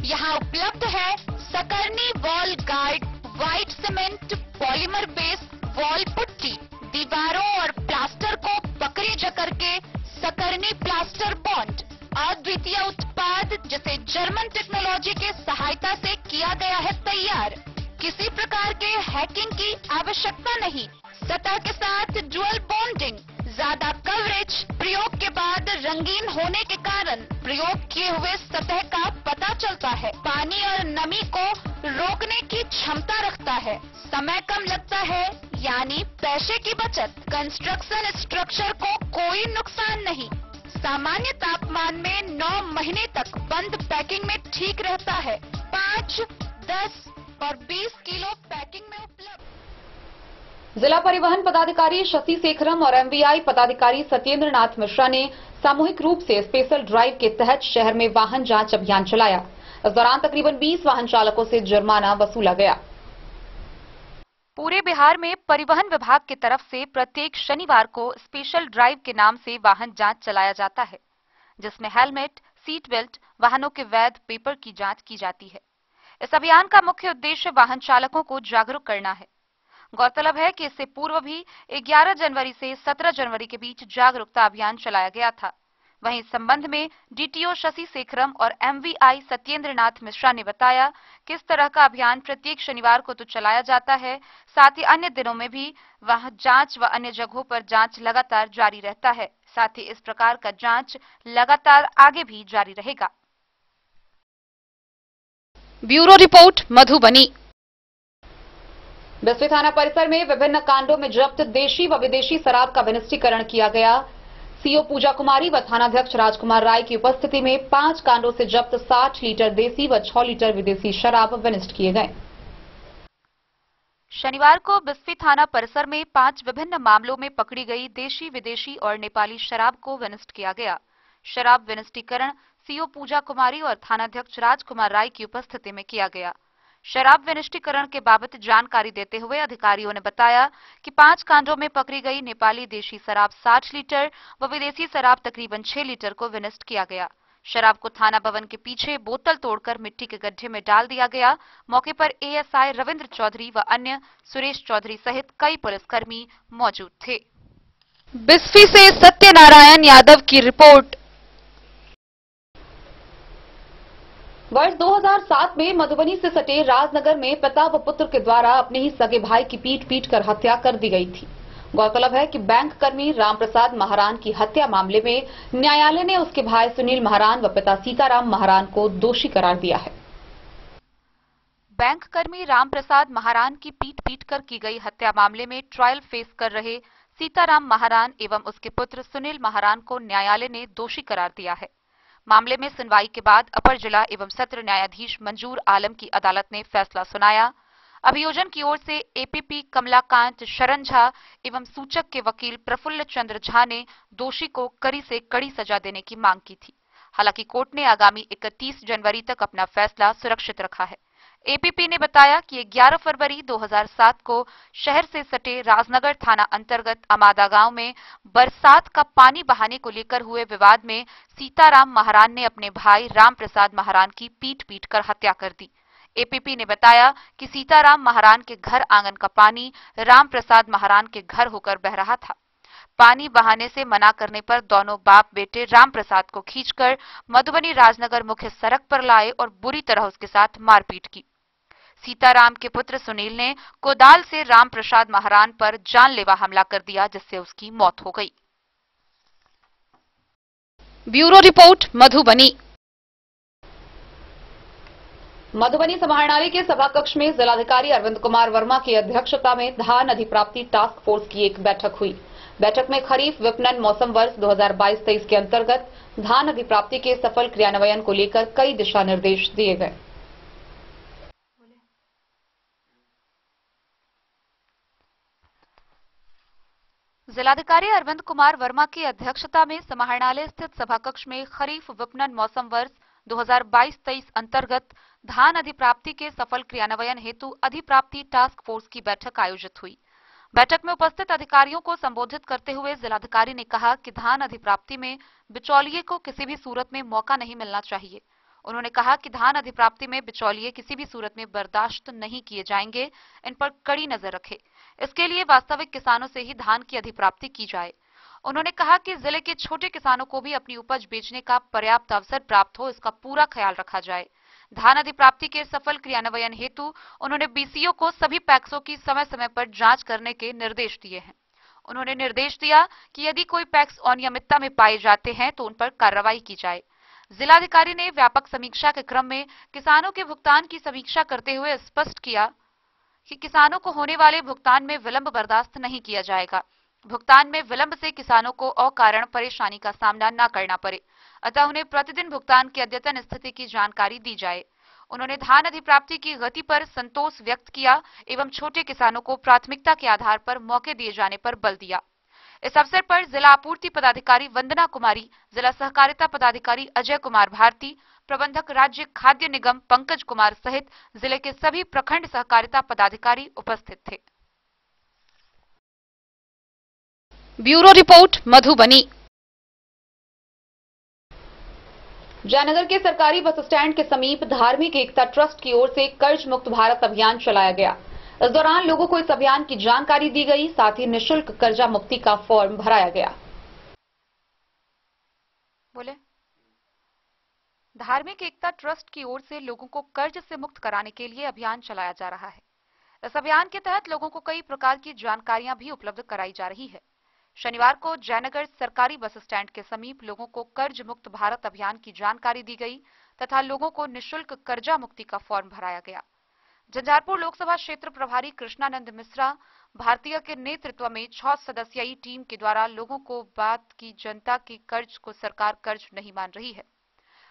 यहाँ उपलब्ध है Sakarni wall guard, white cement, polymer base wall putty. दीवारों और प्लास्टर को पकड़ी जकड़ के सकरनी प्लास्टर बॉन्ड, अद्वितीय उत्पाद जिसे जर्मन टेक्नोलॉजी के सहायता से किया गया है तैयार। किसी प्रकार के हैकिंग की आवश्यकता नहीं। सतह के साथ डुअल बॉन्डिंग, ज्यादा कवरेज, प्रयोग के बाद रंगीन होने के कारण प्रयोग किए हुए सतह का पता चलता है। पानी और नमी को रोकने की क्षमता रखता है। समय कम लगता है यानी पैसे की बचत। कंस्ट्रक्शन स्ट्रक्चर को कोई नुकसान नहीं। सामान्य तापमान में 9 महीने तक बंद पैकिंग में ठीक रहता है। 5, 10 और 20 किलो पैकिंग में उपलब्ध। जिला परिवहन पदाधिकारी शशि शेखरम और एमवीआई पदाधिकारी सत्येंद्र नाथ मिश्रा ने सामूहिक रूप से स्पेशल ड्राइव के तहत शहर में वाहन जांच अभियान चलाया। इस दौरान तकरीबन 20 वाहन चालकों से जुर्माना वसूला गया। पूरे बिहार में परिवहन विभाग की तरफ से प्रत्येक शनिवार को स्पेशल ड्राइव के नाम से वाहन जांच चलाया जाता है, जिसमें हेलमेट, सीट बेल्ट, वाहनों के वैध पेपर की जांच की जाती है। इस अभियान का मुख्य उद्देश्य वाहन चालकों को जागरूक करना है। गौरतलब है कि इससे पूर्व भी 11 जनवरी से 17 जनवरी के बीच जागरूकता अभियान चलाया गया था। वहीं इस संबंध में डीटीओ शशि शेखरम और एमवीआई सत्येंद्र नाथ मिश्रा ने बताया कि इस तरह का अभियान प्रत्येक शनिवार को तो चलाया जाता है, साथ ही अन्य दिनों में भी वहां जांच व अन्य जगहों पर जांच लगातार जारी रहता है। साथ ही इस प्रकार का जांच लगातार आगे भी जारी रहेगा। Bureau report, Madhubani. बिस्फी थाना परिसर में विभिन्न कांडों में जब्त देशी व विदेशी शराब का विनिष्टीकरण किया गया। सीओ पूजा कुमारी व थानाध्यक्ष राजकुमार राय की उपस्थिति में 5 कांडों से जब्त 60 लीटर देसी व 6 लीटर विदेशी शराब विनिष्ट किए गए। शनिवार को बिस्फी थाना परिसर में 5 विभिन्न मामलों में पकड़ी गई देशी, विदेशी और नेपाली शराब को विनिष्ट किया गया। शराब विनिष्टीकरण सीओ पूजा कुमारी और थानाध्यक्ष राजकुमार राय की उपस्थिति में किया गया। शराब विनिष्टीकरण के बाबत जानकारी देते हुए अधिकारियों ने बताया कि 5 कांडों में पकड़ी गई नेपाली देशी शराब 60 लीटर व विदेशी शराब तकरीबन 6 लीटर को विनिष्ट किया गया। शराब को थाना भवन के पीछे बोतल तोड़कर मिट्टी के गड्ढे में डाल दिया गया। मौके पर एएसआई रविंद्र चौधरी व अन्य सुरेश चौधरी सहित कई पुलिसकर्मी मौजूद थे। बिस्फी से सत्यनारायण यादव की रिपोर्ट। वर्ष 2007 में मधुबनी से सटे राजनगर में पिता व पुत्र के द्वारा अपने ही सगे भाई की पीट कर हत्या कर दी गई थी। गौरतलब है कि बैंक कर्मी रामप्रसाद महारान की हत्या मामले में न्यायालय ने उसके भाई सुनील महारान व पिता सीताराम महारान को दोषी करार दिया है। बैंक कर्मी रामप्रसाद महारान की पीट कर की गई हत्या मामले में ट्रायल फेस कर रहे सीताराम महारान एवं उसके पुत्र सुनील महारान को न्यायालय ने दोषी करार दिया है। मामले में सुनवाई के बाद अपर जिला एवं सत्र न्यायाधीश मंजूर आलम की अदालत ने फैसला सुनाया। अभियोजन की ओर से एपीपी कमलाकांत शरण झा एवं सूचक के वकील प्रफुल्ल चंद्र झा ने दोषी को कड़ी से कड़ी सजा देने की मांग की थी। हालांकि कोर्ट ने आगामी 31 जनवरी तक अपना फैसला सुरक्षित रखा है। एपीपी ने बताया कि 11 फरवरी 2007 को शहर से सटे राजनगर थाना अंतर्गत अमादा गांव में बरसात का पानी बहाने को लेकर हुए विवाद में सीताराम महारान ने अपने भाई रामप्रसाद महारान की पीट कर हत्या कर दी। एपीपी ने बताया कि सीताराम महारान के घर आंगन का पानी रामप्रसाद महारान के घर होकर बह रहा था। पानी बहाने से मना करने पर दोनों बाप बेटे रामप्रसाद को खींचकर मधुबनी राजनगर मुख्य सड़क पर लाए और बुरी तरह उसके साथ मारपीट की। सीताराम के पुत्र सुनील ने कोदाल से रामप्रसाद महारान पर जानलेवा हमला कर दिया, जिससे उसकी मौत हो गई। Bureau report, Madhubani. मधुबनी समाहरणालय के सभा कक्ष में जिलाधिकारी अरविंद कुमार वर्मा की अध्यक्षता में धान अधिप्राप्ति टास्क फोर्स की एक बैठक हुई। बैठक में खरीफ विपणन मौसम वर्ष 2022-23 के अंतर्गत धान अधिप्राप्ति के सफल क्रियान्वयन को लेकर कई दिशा निर्देश दिए गए। जिलाधिकारी अरविंद कुमार वर्मा की अध्यक्षता में समाहरणालय स्थित सभा कक्ष में खरीफ विपणन मौसम वर्ष 2022-23 अंतर्गत धान अधिप्राप्ति के सफल क्रियान्वयन हेतु अधिप्राप्ति टास्क फोर्स की बैठक आयोजित हुई। बैठक में उपस्थित अधिकारियों को संबोधित करते हुए जिलाधिकारी ने कहा कि धान अधिप्राप्ति में बिचौलिए को किसी भी सूरत में मौका नहीं मिलना चाहिए। उन्होंने कहा कि धान अधिप्राप्ति में बिचौलिए किसी भी सूरत में बर्दाश्त नहीं किए जाएंगे, इन पर कड़ी नजर रखे। इसके लिए वास्तविक किसानों से ही धान की अधिप्राप्ति की जाए। उन्होंने कहा कि जिले के छोटे किसानों को भी अपनी उपज बेचने का पर्याप्त अवसर प्राप्त हो, इसका पूरा ख्याल रखा जाए। धान अधिप्राप्ति के सफल क्रियान्वयन हेतु उन्होंने बीसीओ को सभी पैक्सों की समय समय पर जांच करने के निर्देश दिए हैं। उन्होंने निर्देश दिया कि यदि कोई पैक्स अनियमितता में पाए जाते हैं तो उन पर कार्रवाई की जाए। जिलाधिकारी ने व्यापक समीक्षा के क्रम में किसानों के भुगतान की समीक्षा करते हुए स्पष्ट किया कि किसानों को होने वाले भुगतान में विलंब बर्दाश्त नहीं किया जाएगा। भुगतान में विलंब से किसानों को अकारण परेशानी का सामना न करना पड़े, अतः उन्हें प्रतिदिन भुगतान की अद्यतन स्थिति की जानकारी दी जाए। उन्होंने धान अधिप्राप्ति की गति पर संतोष व्यक्त किया एवं छोटे किसानों को प्राथमिकता के आधार पर मौके दिए जाने पर बल दिया। इस अवसर पर जिला आपूर्ति पदाधिकारी वंदना कुमारी, जिला सहकारिता पदाधिकारी अजय कुमार भारती, प्रबंधक राज्य खाद्य निगम पंकज कुमार सहित जिले के सभी प्रखंड सहकारिता पदाधिकारी उपस्थित थे। Bureau report Madhubani. जयनगर के सरकारी बस स्टैंड के समीप धार्मिक एकता ट्रस्ट की ओर से कर्ज मुक्त भारत अभियान चलाया गया। इस दौरान लोगों को इस अभियान की जानकारी दी गई, साथ ही निःशुल्क कर्जा मुक्ति का फॉर्म भराया गया। बोले, धार्मिक एकता ट्रस्ट की ओर से लोगों को कर्ज से मुक्त कराने के लिए अभियान चलाया जा रहा है। इस अभियान के तहत लोगों को कई प्रकार की जानकारियां भी उपलब्ध कराई जा रही है। शनिवार को जयनगर सरकारी बस स्टैंड के समीप लोगों को कर्ज मुक्त भारत अभियान की जानकारी दी गई तथा लोगों को निःशुल्क कर्जा मुक्ति का फॉर्म भराया गया। झंझारपुर लोकसभा क्षेत्र प्रभारी कृष्णानंद मिश्रा भारतीय के नेतृत्व में 6 सदस्यीय टीम के द्वारा लोगों को बात की जनता की कर्ज को सरकार कर्ज नहीं मान रही है।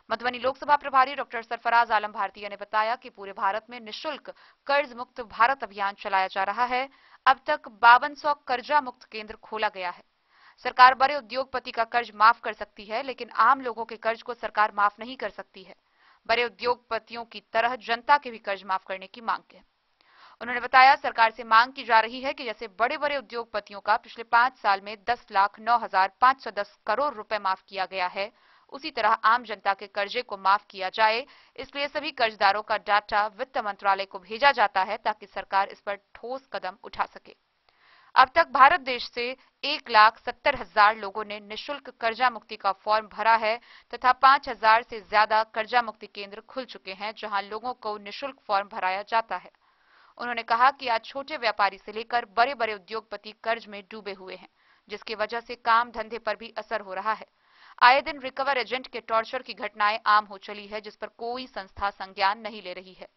मधुबनी लोकसभा प्रभारी डॉक्टर सरफराज आलम भारतीय ने बताया कि पूरे भारत में निःशुल्क कर्ज मुक्त भारत अभियान चलाया जा रहा है। अब तक 5200 कर्जा मुक्त केंद्र खोला गया है। सरकार बड़े उद्योगपति का कर्ज माफ कर सकती है, लेकिन आम लोगों के कर्ज को सरकार माफ नहीं कर सकती है। बड़े उद्योगपतियों की तरह जनता के भी कर्ज माफ करने की मांग है। उन्होंने बताया सरकार से मांग की जा रही है कि जैसे बड़े बड़े उद्योगपतियों का पिछले 5 साल में 10,09,510 करोड़ रुपए माफ किया गया है, उसी तरह आम जनता के कर्जे को माफ किया जाए। इसलिए सभी कर्जदारों का डाटा वित्त मंत्रालय को भेजा जाता है ताकि सरकार इस पर ठोस कदम उठा सके। अब तक भारत देश से 1,70,000 लोगों ने निःशुल्क कर्जा मुक्ति का फॉर्म भरा है तथा 5,000 से ज्यादा कर्जा मुक्ति केंद्र खुल चुके हैं जहां लोगों को निःशुल्क फॉर्म भराया जाता है। उन्होंने कहा कि आज छोटे व्यापारी से लेकर बड़े बड़े उद्योगपति कर्ज में डूबे हुए हैं, जिसकी वजह से काम धंधे पर भी असर हो रहा है। आए दिन रिकवर एजेंट के टॉर्चर की घटनाएं आम हो चली है, जिस पर कोई संस्था संज्ञान नहीं ले रही है।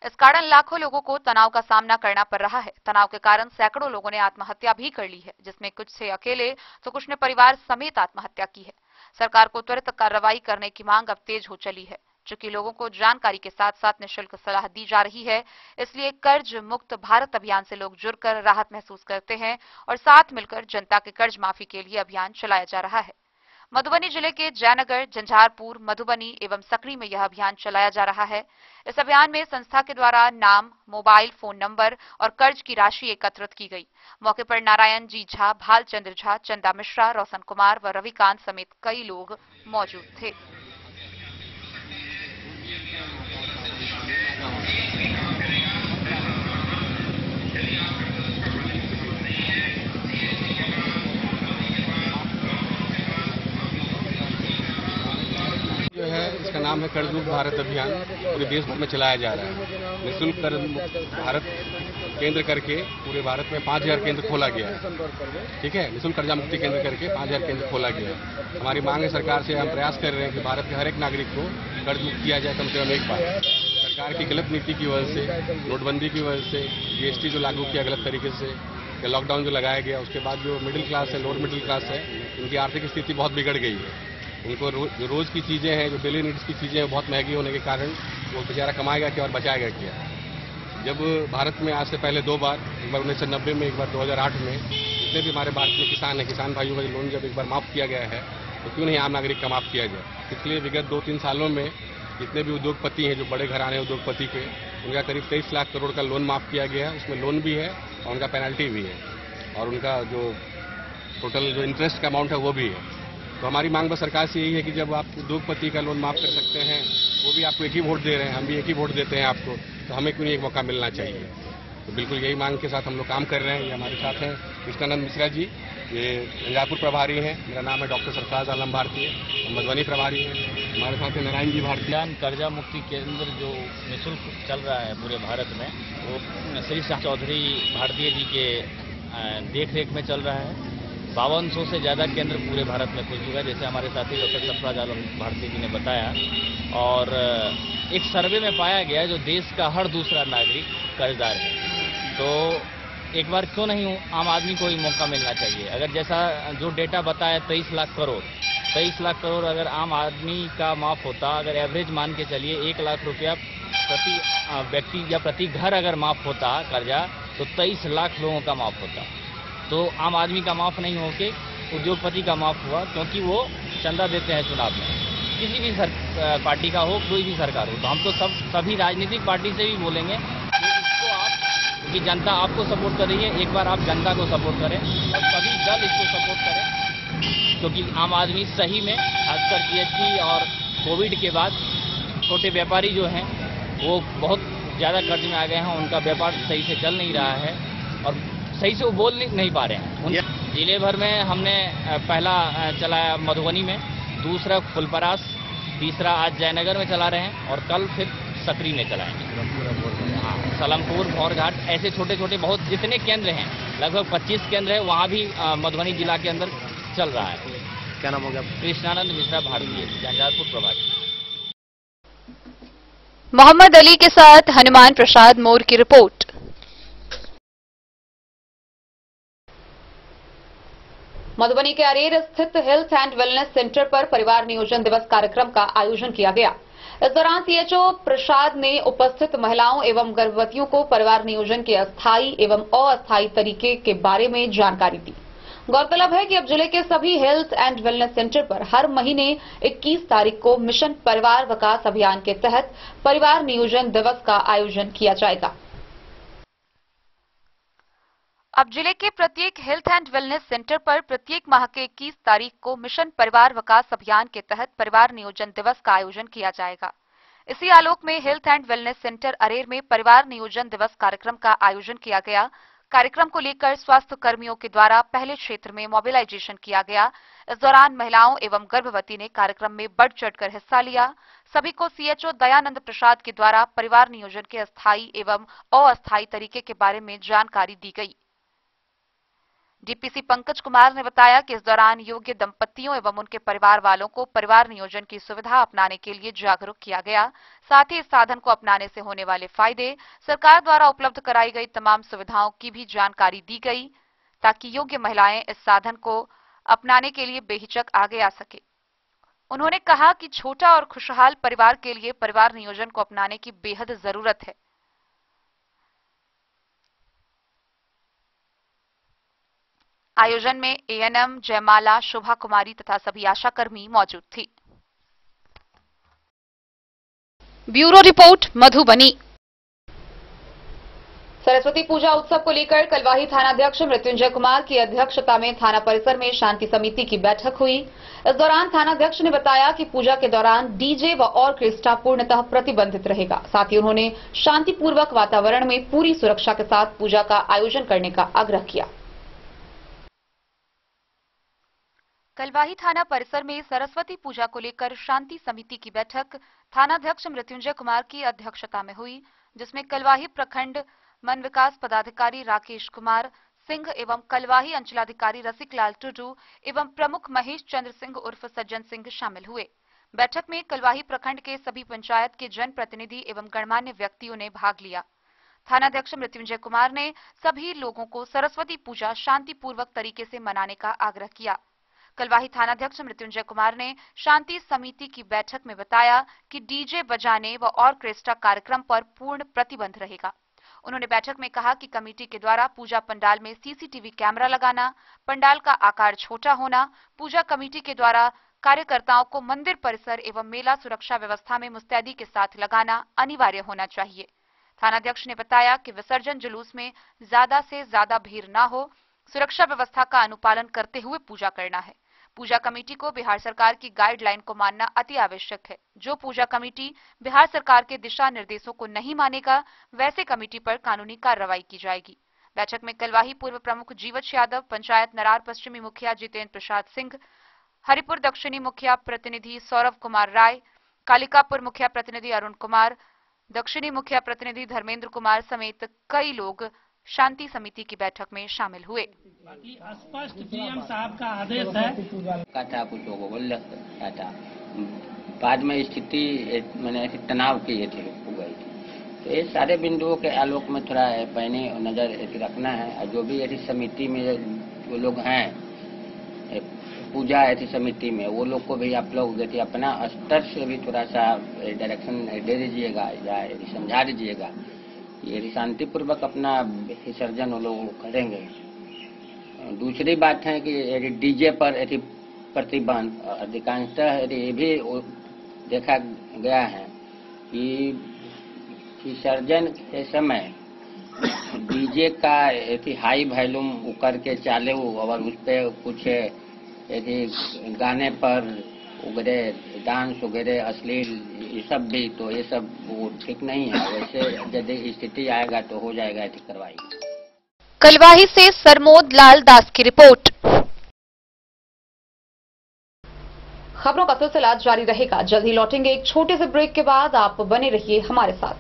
इस कारण लाखों लोगों को तनाव का सामना करना पड़ रहा है। तनाव के कारण सैकड़ों लोगों ने आत्महत्या भी कर ली है, जिसमें कुछ से अकेले तो कुछ ने परिवार समेत आत्महत्या की है। सरकार को त्वरित कार्रवाई करने की मांग अब तेज हो चली है। चूंकि लोगों को जानकारी के साथ साथ निःशुल्क सलाह दी जा रही है, इसलिए कर्ज मुक्त भारत अभियान से लोग जुड़कर राहत महसूस करते हैं और साथ मिलकर जनता के कर्ज माफी के लिए अभियान चलाया जा रहा है। मधुबनी जिले के जयनगर, झंझारपुर, मधुबनी एवं सकरी में यह अभियान चलाया जा रहा है। इस अभियान में संस्था के द्वारा नाम, मोबाइल फोन नंबर और कर्ज की राशि एकत्रित की गई। मौके पर नारायण जी झा, भालचंद्र झा, चंदा मिश्रा, रोशन कुमार व रविकांत समेत कई लोग मौजूद थे। जो है इसका नाम है कर्ज मुक्त भारत अभियान, पूरे देश भर में चलाया जा रहा है। निःशुल्क कर्ज मुक्त भारत केंद्र करके पूरे भारत में 5,000 केंद्र खोला गया है। ठीक है, निःशुल्क कर्जा मुक्ति केंद्र करके 5,000 केंद्र खोला गया है। हमारी मांग है सरकार से, हम प्रयास कर रहे हैं कि भारत के हर एक नागरिक को कर्ज मुक्त किया जाए कम से कम एक बार। सरकार की गलत नीति की वजह से, नोटबंदी की वजह से, GST जो लागू किया गलत तरीके से, या लॉकडाउन जो लगाया गया, उसके बाद जो मिडिल क्लास है, लोअर मिडिल क्लास है, उनकी आर्थिक स्थिति बहुत बिगड़ गई है। उनको जो रोज़ की चीज़ें हैं, जो डेली नीड्स की चीज़ें हैं, बहुत महंगी होने के कारण वो बेचारा कमाएगा क्या और बचाएगा क्या। जब भारत में आज से पहले 2 बार, एक बार 1990 में, एक बार 2008 में, जितने भी हमारे भारत में किसान हैं, किसान भाइयों का लोन जब एक बार माफ़ किया गया है, तो क्यों नहीं आम नागरिक का माफ़ किया जाए। इसलिए विगत 2-3 सालों में जितने भी उद्योगपति हैं, जो बड़े घराने उद्योगपति के, उनका करीब 23 लाख करोड़ का लोन माफ़ किया गया है। उसमें लोन भी है और उनका पेनल्टी भी है, और उनका जो टोटल जो इंटरेस्ट का अमाउंट है वो भी है। तो हमारी मांग बस सरकार से यही है कि जब आप उद्योगपति का लोन माफ़ कर सकते हैं, वो भी आपको एक ही वोट दे रहे हैं, हम भी एक ही वोट देते हैं आपको, तो हमें क्यों नहीं एक मौका मिलना चाहिए। तो बिल्कुल यही मांग के साथ हम लोग काम कर रहे हैं। ये हमारे साथ हैं कृष्णानंद मिश्रा जी, ये गंगापुर प्रभारी हैं। मेरा नाम है डॉक्टर सरफराज आलम भारतीय, मधुबनी प्रभारी हैं। हमारे साथ हैं नारायण जी भारतीय। कर्जा मुक्ति केंद्र जो निःशुल्क चल रहा है पूरे भारत में, वो श्री शाह चौधरी भारतीय जी के देख रेख में चल रहा है। 5200 से ज़्यादा केंद्र पूरे भारत में खुल चुका है, जैसे हमारे साथी डॉक्टर सरफराज आलम भारती जी ने बताया। और एक सर्वे में पाया गया जो देश का हर दूसरा नागरिक कर्जदार है। तो एक बार क्यों नहीं आम आदमी को ही मौका मिलना चाहिए। अगर जैसा जो डेटा बताया 23 लाख करोड़ अगर आम आदमी का माफ़ होता, अगर एवरेज मान के चलिए 1 लाख रुपया प्रति व्यक्ति या प्रति घर अगर माफ़ होता कर्जा, तो 23 लाख लोगों का माफ़ होता। तो आम आदमी का माफ़ नहीं होके उद्योगपति का माफ़ हुआ, क्योंकि वो चंदा देते हैं चुनाव में, किसी भी पार्टी का हो, कोई भी सरकार हो। तो हम तो सभी राजनीतिक पार्टी से भी बोलेंगे कि इसको आप, क्योंकि जनता आपको सपोर्ट कर रही है, एक बार आप जनता को सपोर्ट करें और सभी दल इसको सपोर्ट करें, क्योंकि आम आदमी सही में खासकर GST और कोविड के बाद छोटे व्यापारी जो हैं वो बहुत ज़्यादा कर्ज में आ गए हैं, उनका व्यापार सही से चल नहीं रहा है और सही से वो बोल नहीं पा रहे हैं। जिले भर में हमने पहला चलाया मधुबनी में, दूसरा फुलपरास, तीसरा आज जयनगर में चला रहे हैं और कल फिर सकरी में चलाएंगे। हाँ, सलमपुर, भौरघाट, ऐसे छोटे छोटे बहुत जितने केंद्र हैं, लगभग 25 केंद्र है, वहाँ भी मधुबनी जिला के अंदर चल रहा है। क्या नाम हो गया? कृष्णानंद मिश्रा भारतीय, झंझारपुर प्रभारी। मोहम्मद अली के साथ हनुमान प्रसाद मोर की रिपोर्ट। मधुबनी के अरेर स्थित हेल्थ एंड वेलनेस सेंटर पर परिवार नियोजन दिवस कार्यक्रम का आयोजन किया गया। इस दौरान CHO प्रसाद ने उपस्थित महिलाओं एवं गर्भवतियों को परिवार नियोजन के अस्थायी एवं अस्थायी तरीके के बारे में जानकारी दी। गौरतलब है कि अब जिले के सभी हेल्थ एंड वेलनेस सेंटर पर हर महीने 21 तारीख को मिशन परिवार विकास अभियान के तहत परिवार नियोजन दिवस का आयोजन किया जाएगा। अब जिले के प्रत्येक हेल्थ एंड वेलनेस सेंटर पर प्रत्येक माह के 21 तारीख को मिशन परिवार विकास अभियान के तहत परिवार नियोजन दिवस का आयोजन किया जाएगा। इसी आलोक में हेल्थ एंड वेलनेस सेंटर अरेर में परिवार नियोजन दिवस कार्यक्रम का आयोजन किया गया। कार्यक्रम को लेकर स्वास्थ्य कर्मियों के द्वारा पहले क्षेत्र में मोबिलाइजेशन किया गया। इस दौरान महिलाओं एवं गर्भवती ने कार्यक्रम में बढ़ चढ़कर हिस्सा लिया। सभी को CHO दयानंद प्रसाद के द्वारा परिवार नियोजन के अस्थायी एवं अस्थायी तरीके के बारे में जानकारी दी गई। DPC पंकज कुमार ने बताया कि इस दौरान योग्य दंपतियों एवं उनके परिवार वालों को परिवार नियोजन की सुविधा अपनाने के लिए जागरूक किया गया। साथ ही इस साधन को अपनाने से होने वाले फायदे, सरकार द्वारा उपलब्ध कराई गई तमाम सुविधाओं की भी जानकारी दी गई, ताकि योग्य महिलाएं इस साधन को अपनाने के लिए बेहिचक आगे आ सके। उन्होंने कहा कि छोटा और खुशहाल परिवार के लिए परिवार नियोजन को अपनाने की बेहद जरूरत है। आयोजन में ANM जयमाला, शोभा कुमारी तथा सभी आशाकर्मी मौजूद थी। Bureau report Madhubani. सरस्वती पूजा उत्सव को लेकर कलवाही थानाध्यक्ष मृत्युंजय कुमार की अध्यक्षता में थाना परिसर में शांति समिति की बैठक हुई। इस दौरान थानाध्यक्ष ने बताया कि पूजा के दौरान DJ व ऑर्केस्ट्रा पूर्णतः प्रतिबंधित रहेगा। साथ ही उन्होंने शांतिपूर्वक वातावरण में पूरी सुरक्षा के साथ पूजा का आयोजन करने का आग्रह किया। कलवाही थाना परिसर में सरस्वती पूजा को लेकर शांति समिति की बैठक थानाध्यक्ष मृत्युंजय कुमार की अध्यक्षता में हुई, जिसमें कलवाही प्रखंड मन विकास पदाधिकारी राकेश कुमार सिंह एवं कलवाही अंचलाधिकारी रसिकलाल टुडू एवं प्रमुख महेश चंद्र सिंह उर्फ सज्जन सिंह शामिल हुए। बैठक में कलवाही प्रखंड के सभी पंचायत के जनप्रतिनिधि एवं गणमान्य व्यक्तियों ने भाग लिया। थानाध्यक्ष मृत्युंजय कुमार ने सभी लोगों को सरस्वती पूजा शांतिपूर्वक तरीके से मनाने का आग्रह किया। कलवाही थानाध्यक्ष मृत्युंजय कुमार ने शांति समिति की बैठक में बताया कि डीजे बजाने व ऑर्केस्ट्रा कार्यक्रम पर पूर्ण प्रतिबंध रहेगा। उन्होंने बैठक में कहा कि कमेटी के द्वारा पूजा पंडाल में सीसीटीवी कैमरा लगाना, पंडाल का आकार छोटा होना, पूजा कमेटी के द्वारा कार्यकर्ताओं को मंदिर परिसर एवं मेला सुरक्षा व्यवस्था में मुस्तैदी के साथ लगाना अनिवार्य होना चाहिए। थानाध्यक्ष ने बताया कि विसर्जन जुलूस में ज्यादा से ज्यादा भीड़ न हो, सुरक्षा व्यवस्था का अनुपालन करते हुए पूजा करना है। पूजा कमेटी को बिहार सरकार की गाइडलाइन को मानना अति आवश्यक है। जो पूजा कमेटी बिहार सरकार के दिशा निर्देशों को नहीं मानेगा, वैसे कमेटी पर कानूनी कार्रवाई की जाएगी। बैठक में कलवाही पूर्व प्रमुख जीवछ यादव, पंचायत नरार पश्चिमी मुखिया जितेंद्र प्रसाद सिंह, हरिपुर दक्षिणी मुखिया प्रतिनिधि सौरभ कुमार राय, कालिकापुर मुखिया प्रतिनिधि अरुण कुमार, दक्षिणी मुखिया प्रतिनिधि धर्मेंद्र कुमार समेत कई लोग शांति समिति की बैठक में शामिल हुए। बाकी स्पष्ट सीएम साहब का आदेश है। कुछ लोगों को लगता था बाद में स्थिति मैंने तनाव की हो गई थी, तो ये सारे बिंदुओं के आलोक में थोड़ा पैनी नजर रखना है। जो भी ऐसी समिति में जो लोग हैं पूजा ऐसी समिति में, वो लोग को भी आप लोग अपना स्तर से भी थोड़ा सा डायरेक्शन दे दीजिएगा या समझा दीजिएगा। ये शांतिपूर्वक अपना विसर्जन वो लोग करेंगे। दूसरी बात है कि डीजे पर यदि प्रतिबंध अधिकांशतः ये भी देखा गया है कि विसर्जन के समय डीजे का यदि हाई वॉल्यूम करके चाले और उस पर कुछ यदि गाने पर वगैरह डांस वगैरह अश्लील ये सब भी, तो ये सब वो ठीक नहीं है। वैसे यदि स्थिति आएगा तो हो जाएगा ऐसी कार्रवाई। कलवाही से सरमोद लाल दास की रिपोर्ट। खबरों का सिलसिला जारी रहेगा। जल्द ही लौटेंगे एक छोटे से ब्रेक के बाद। आप बने रहिए हमारे साथ।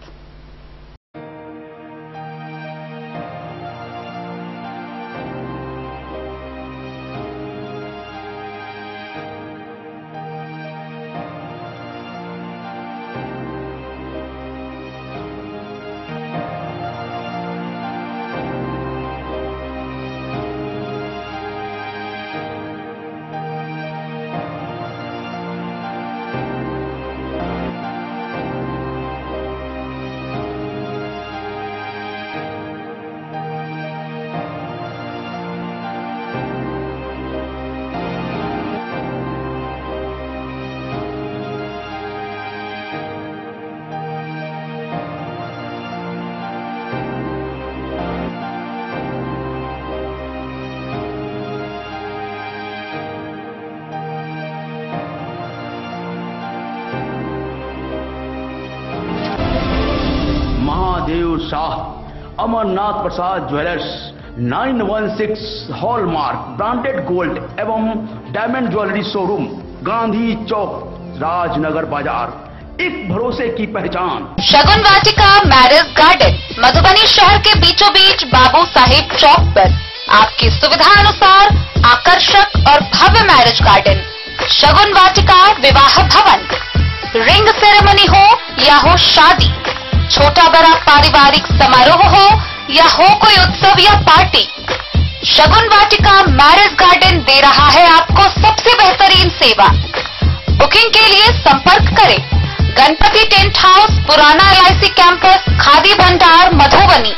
महादेव शाह, अमरनाथ प्रसाद ज्वेलर्स, 916 हॉलमार्क ब्रांडेड गोल्ड एवं डायमंड ज्वेलरी शोरूम, गांधी चौक, राजनगर बाजार, एक भरोसे की पहचान। शगुन वाटिका मैरिज गार्डन, मधुबनी शहर के बीचों बीच बाबू साहेब चौक पर आपकी सुविधा अनुसार आकर्षक और भव्य मैरिज गार्डन। शगुन वाटिका विवाह भवन, रिंग सेरेमनी हो या हो शादी, छोटा बड़ा पारिवारिक समारोह हो या हो कोई उत्सव या पार्टी, शगुन वाटिका मैरिज गार्डन दे रहा है आपको सबसे बेहतरीन सेवा। बुकिंग के लिए संपर्क करें गणपति टेंट हाउस, पुराना LIC कैंपस, खादी भंडार, मधुबनी।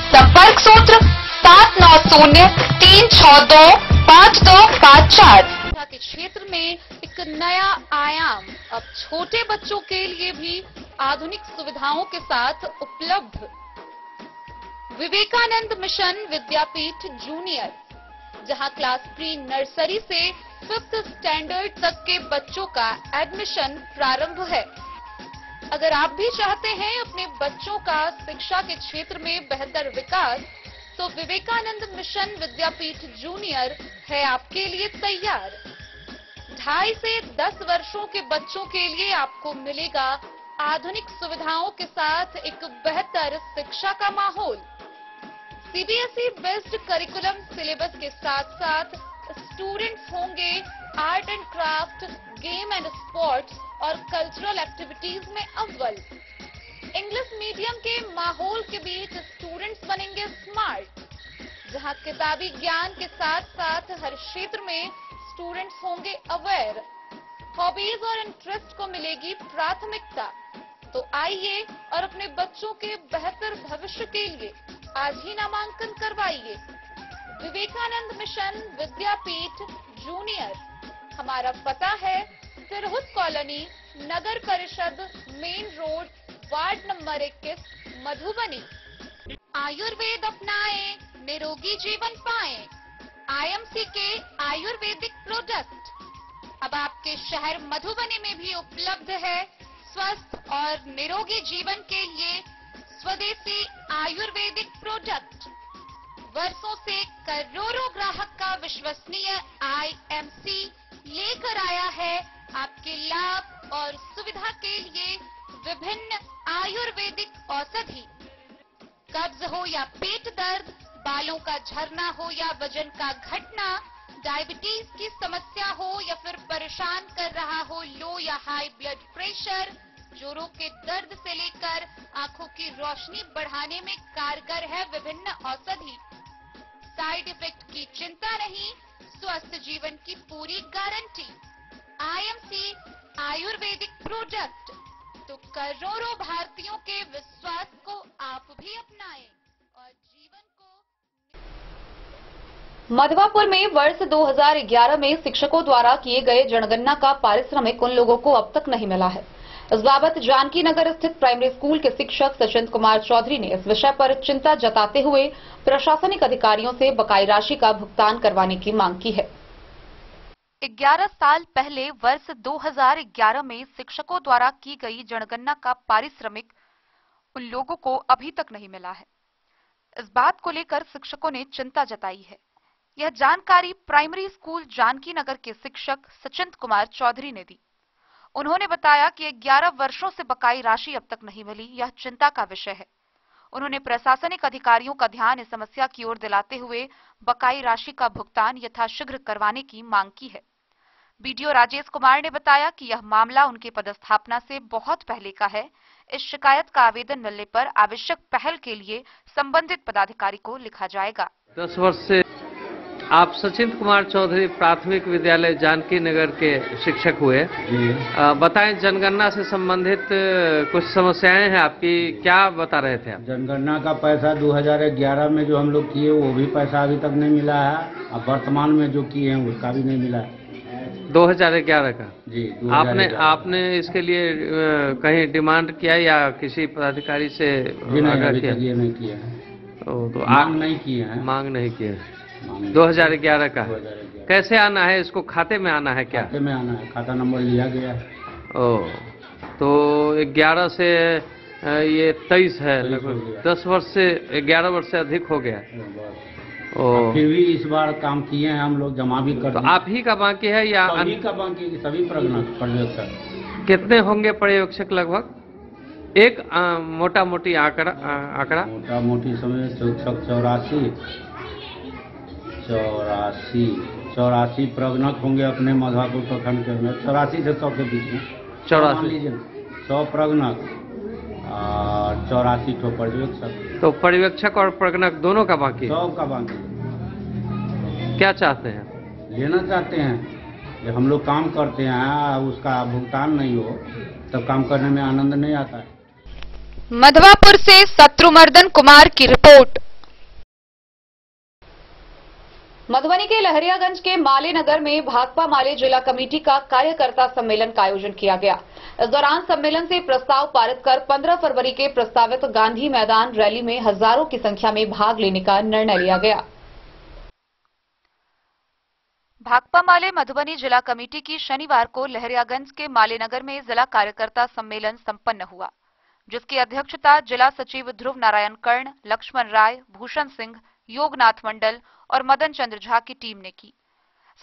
संपर्क सूत्र 7903625254। के क्षेत्र में एक नया आयाम अब छोटे बच्चों के लिए भी आधुनिक सुविधाओं के साथ उपलब्ध। विवेकानंद मिशन विद्यापीठ जूनियर, जहां क्लास प्री नर्सरी से 5th स्टैंडर्ड तक के बच्चों का एडमिशन प्रारंभ है। अगर आप भी चाहते हैं अपने बच्चों का शिक्षा के क्षेत्र में बेहतर विकास, तो विवेकानंद मिशन विद्यापीठ जूनियर है आपके लिए तैयार। 2.5 से 10 वर्षों के बच्चों के लिए आपको मिलेगा आधुनिक सुविधाओं के साथ एक बेहतर शिक्षा का माहौल। CBSE बेस्ड करिकुलम सिलेबस के साथ साथ स्टूडेंट्स होंगे art and craft, game and sports और कल्चरल एक्टिविटीज में अव्वल। इंग्लिश मीडियम के माहौल के बीच स्टूडेंट्स बनेंगे स्मार्ट, जहां किताबी ज्ञान के साथ साथ हर क्षेत्र में स्टूडेंट्स होंगे अवेयर। हॉबीज और इंटरेस्ट को मिलेगी प्राथमिकता। तो आइए और अपने बच्चों के बेहतर भविष्य के लिए आज ही नामांकन करवाइए। विवेकानंद मिशन विद्यापीठ जूनियर। हमारा पता है तिरहुत कॉलोनी, नगर परिषद, main road, ward number 21, Madhubani. Ayurveda अपनाएं, निरोगी जीवन पाएं। आईएमसी के आयुर्वेदिक प्रोडक्ट अब आपके शहर मधुबनी में भी उपलब्ध है। स्वस्थ और निरोगी जीवन के लिए स्वदेशी आयुर्वेदिक प्रोडक्ट। वर्षों से करोड़ों ग्राहक का विश्वसनीय आईएमसी लेकर आया है आपके लाभ और सुविधा के लिए विभिन्न आयुर्वेदिक औषधि। कब्ज हो या पेट दर्द, बालों का झरना हो या वजन का घटना, डायबिटीज की समस्या हो या फिर परेशान कर रहा हो लो या हाई ब्लड प्रेशर, जोड़ों के दर्द से लेकर आंखों की रोशनी बढ़ाने में कारगर है विभिन्न औषधि। साइड इफेक्ट की चिंता नहीं, स्वस्थ जीवन की पूरी गारंटी। IMC Ayurvedic product. तो करोड़ों भारतीयों के विश्वास को आप भी अपनाएं और जीवन को। मधवापुर में वर्ष 2011 में शिक्षकों द्वारा किए गए जनगणना का पारिश्रमिक उन लोगों को अब तक नहीं मिला है। इस बाबत जानकी नगर स्थित प्राइमरी स्कूल के शिक्षक सचिंत कुमार चौधरी ने इस विषय पर चिंता जताते हुए प्रशासनिक अधिकारियों से बकाई राशि का भुगतान करवाने की मांग की है। 11 साल पहले वर्ष 2011 में शिक्षकों द्वारा की गई जनगणना का पारिश्रमिक उन लोगों को अभी तक नहीं मिला है। इस बात को लेकर शिक्षकों ने चिंता जताई है। यह जानकारी प्राइमरी स्कूल जानकी नगर के शिक्षक सचिंत कुमार चौधरी ने दी। उन्होंने बताया कि 11 वर्षों से बकाई राशि अब तक नहीं मिली, यह चिंता का विषय है। उन्होंने प्रशासनिक अधिकारियों का ध्यान इस समस्या की ओर दिलाते हुए बकाई राशि का भुगतान यथाशीघ्र करवाने की मांग की है। बीडीओ राजेश कुमार ने बताया कि यह मामला उनके पदस्थापना से बहुत पहले का है। इस शिकायत का आवेदन मिलने पर आवश्यक पहल के लिए संबंधित पदाधिकारी को लिखा जाएगा। 10 वर्ष से आप सचिंत कुमार चौधरी प्राथमिक विद्यालय जानकी नगर के शिक्षक हुए। बताएं, जनगणना से संबंधित कुछ समस्याएं हैं आपकी, क्या बता रहे थे आप? जनगणना का पैसा 2011 में जो हम लोग किए वो भी पैसा अभी तक नहीं मिला है, और वर्तमान में जो किए हैं उसका भी नहीं मिला है। 2011 का जी। 2011। आपने इसके लिए कहीं डिमांड किया या किसी पदाधिकारी से आग्रह किया? नहीं किया है। तो मांग नहीं किए हैं। मांग नहीं किए। 2011 का 2011। कैसे आना है? इसको खाते में आना है क्या? खाते में आना है, खाता नंबर लिया गया है। तो 11 से ये 23 है, लगभग 10 वर्ष से 11 वर्ष से अधिक हो गया। फिर भी इस बार काम किए हैं हम लोग, जमा भी कर। तो आप ही का बाकी है या सभी का बाकी? सभी पर्यवेक्षक। कितने होंगे पर्यवेक्षक? लगभग एक मोटा मोटी आंकड़ा मोटा मोटी समय 84 प्रगणक होंगे अपने मधवापुर प्रखंड के में। 84 से 100 के बीच में। 84 100 प्रगणक और 84 ठो पर्यवेक्षक। तो पर्यवेक्षक और प्रगणक दोनों का बाकी? 100 का बाकी। क्या चाहते हैं? लेना चाहते हैं। जब हम लोग काम करते हैं उसका भुगतान नहीं हो तब काम करने में आनंद नहीं आता है। मधवापुर से शत्रुमर्दन कुमार की रिपोर्ट। मधुबनी के लहरियागंज के माले नगर में भाकपा माले जिला कमेटी का कार्यकर्ता सम्मेलन का आयोजन किया गया। इस दौरान सम्मेलन से प्रस्ताव पारित कर 15 फरवरी के प्रस्तावित गांधी मैदान रैली में हजारों की संख्या में भाग लेने का निर्णय लिया गया। भाकपा माले मधुबनी जिला कमेटी की शनिवार को लहरियागंज के माले नगर में जिला कार्यकर्ता सम्मेलन संपन्न हुआ, जिसकी अध्यक्षता जिला सचिव ध्रुव नारायण कर्ण, लक्ष्मण राय, भूषण सिंह, योगनाथ मंडल और मदन चंद्र झा की टीम ने की।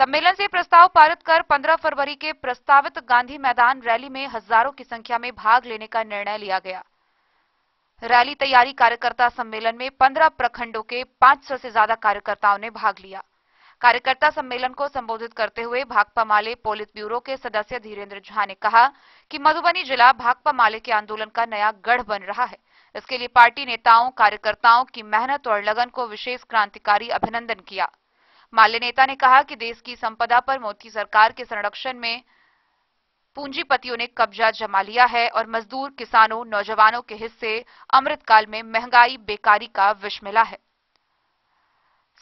सम्मेलन से प्रस्ताव पारित कर 15 फरवरी के प्रस्तावित गांधी मैदान रैली में हजारों की संख्या में भाग लेने का निर्णय लिया गया। रैली तैयारी कार्यकर्ता सम्मेलन में 15 प्रखंडों के 500 से ज्यादा कार्यकर्ताओं ने भाग लिया। कार्यकर्ता सम्मेलन को संबोधित करते हुए भाकपा माले पोलित ब्यूरो के सदस्य धीरेन्द्र झा ने कहा कि मधुबनी जिला भाकपा माले के आंदोलन का नया गढ़ बन रहा है। इसके लिए पार्टी नेताओं कार्यकर्ताओं की मेहनत और लगन को विशेष क्रांतिकारी अभिनंदन किया। माले नेता ने कहा कि देश की संपदा पर मोदी सरकार के संरक्षण में पूंजीपतियों ने कब्जा जमा लिया है और मजदूर, किसानों, नौजवानों के हिस्से अमृतकाल में महंगाई, बेकारी का विष मिला है।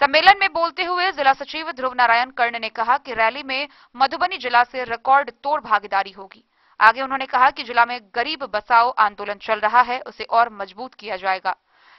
सम्मेलन में बोलते हुए जिला सचिव ध्रुव नारायण कर्ण ने कहा कि रैली में मधुबनी जिला से रिकॉर्ड तोड़ भागीदारी होगी। आगे उन्होंने कहा कि जिला में गरीब बचाओ आंदोलन चल रहा है, उसे और मजबूत किया जाएगा।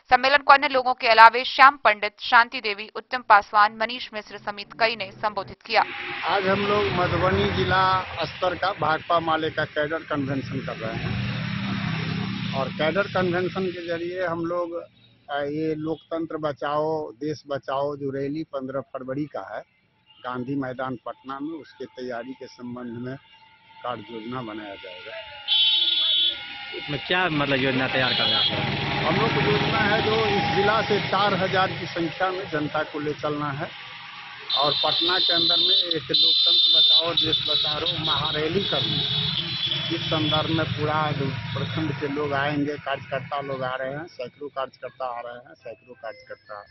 सम्मेलन को अन्य लोगों के अलावे श्याम पंडित, शांति देवी, उत्तम पासवान, मनीष मिश्र समेत कई ने संबोधित किया। आज हम लोग मधुबनी जिला स्तर का भाकपा माले का कैडर कन्वेंशन कर रहे हैं और कैडर कन्वेंशन के जरिए हम लोग ये लोकतंत्र बचाओ देश बचाओ जो रैली 15 फरवरी का है गांधी मैदान पटना में, उसके तैयारी के संबंध में कार्य योजना बनाया जाएगा। इसमें क्या मतलब योजना तैयार कर रहे हैं? हम लोग को योजना है जो इस जिला से 4000 की संख्या में जनता को ले चलना है और पटना के अंदर में एक लोकतंत्र बचाओ देश बचाओ महारैली करनी है। इस संदर्भ में पूरा प्रखंड के लोग आएंगे, कार्यकर्ता लोग आ रहे हैं, सैकड़ों कार्यकर्ता आ रहे हैं, सैकड़ों कार्यकर्ता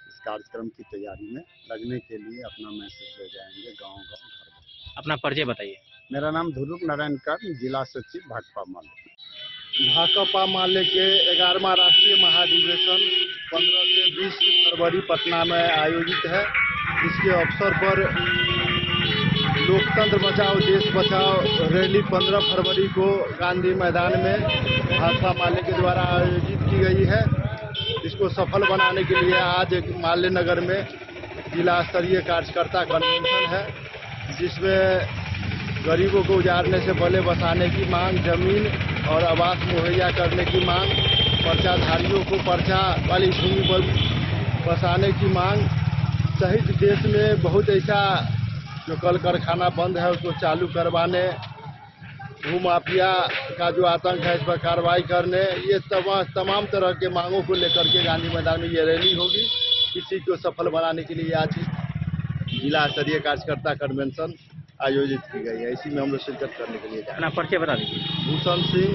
इस कार्यक्रम की तैयारी में लगने के लिए अपना मैसेज ले जाएंगे गाँव-गाँव, घर। अपना परिचय बताइए। मेरा नाम ध्रुव नारायण कर्ण, जिला सचिव भाकपा माले। भाकपा माले के 11वां राष्ट्रीय महाधिवेशन 15 से 20 फरवरी पटना में आयोजित है। इसके अवसर पर लोकतंत्र बचाओ देश बचाओ रैली 15 फरवरी को गांधी मैदान में भाकपा माले के द्वारा आयोजित की गई है। इसको सफल बनाने के लिए आज माले नगर में जिला स्तरीय कार्यकर्ता कन्वेंशन है, जिसमें गरीबों को उजाड़ने से पहले बसाने की मांग, जमीन और आवास मुहैया करने की मांग, पर्चाधारियों को पर्चा वाली भूमि पर बसाने की मांग सहित देश में बहुत ऐसा जो कल कारखाना बंद है उसको चालू करवाने, भूमाफिया का जो आतंक है इस पर कार्रवाई करने, ये तमाम तरह के मांगों को लेकर के गांधी मैदान में ये रैली होगी। इसी को सफल बनाने के लिए आज जिला स्तरीय कार्यकर्ता कन्वेंशन आयोजित की गई है। इसी में हम लोग शिरकत करने के लिए जा रहे हैं। परिचय बता दीजिए। भूषण सिंह,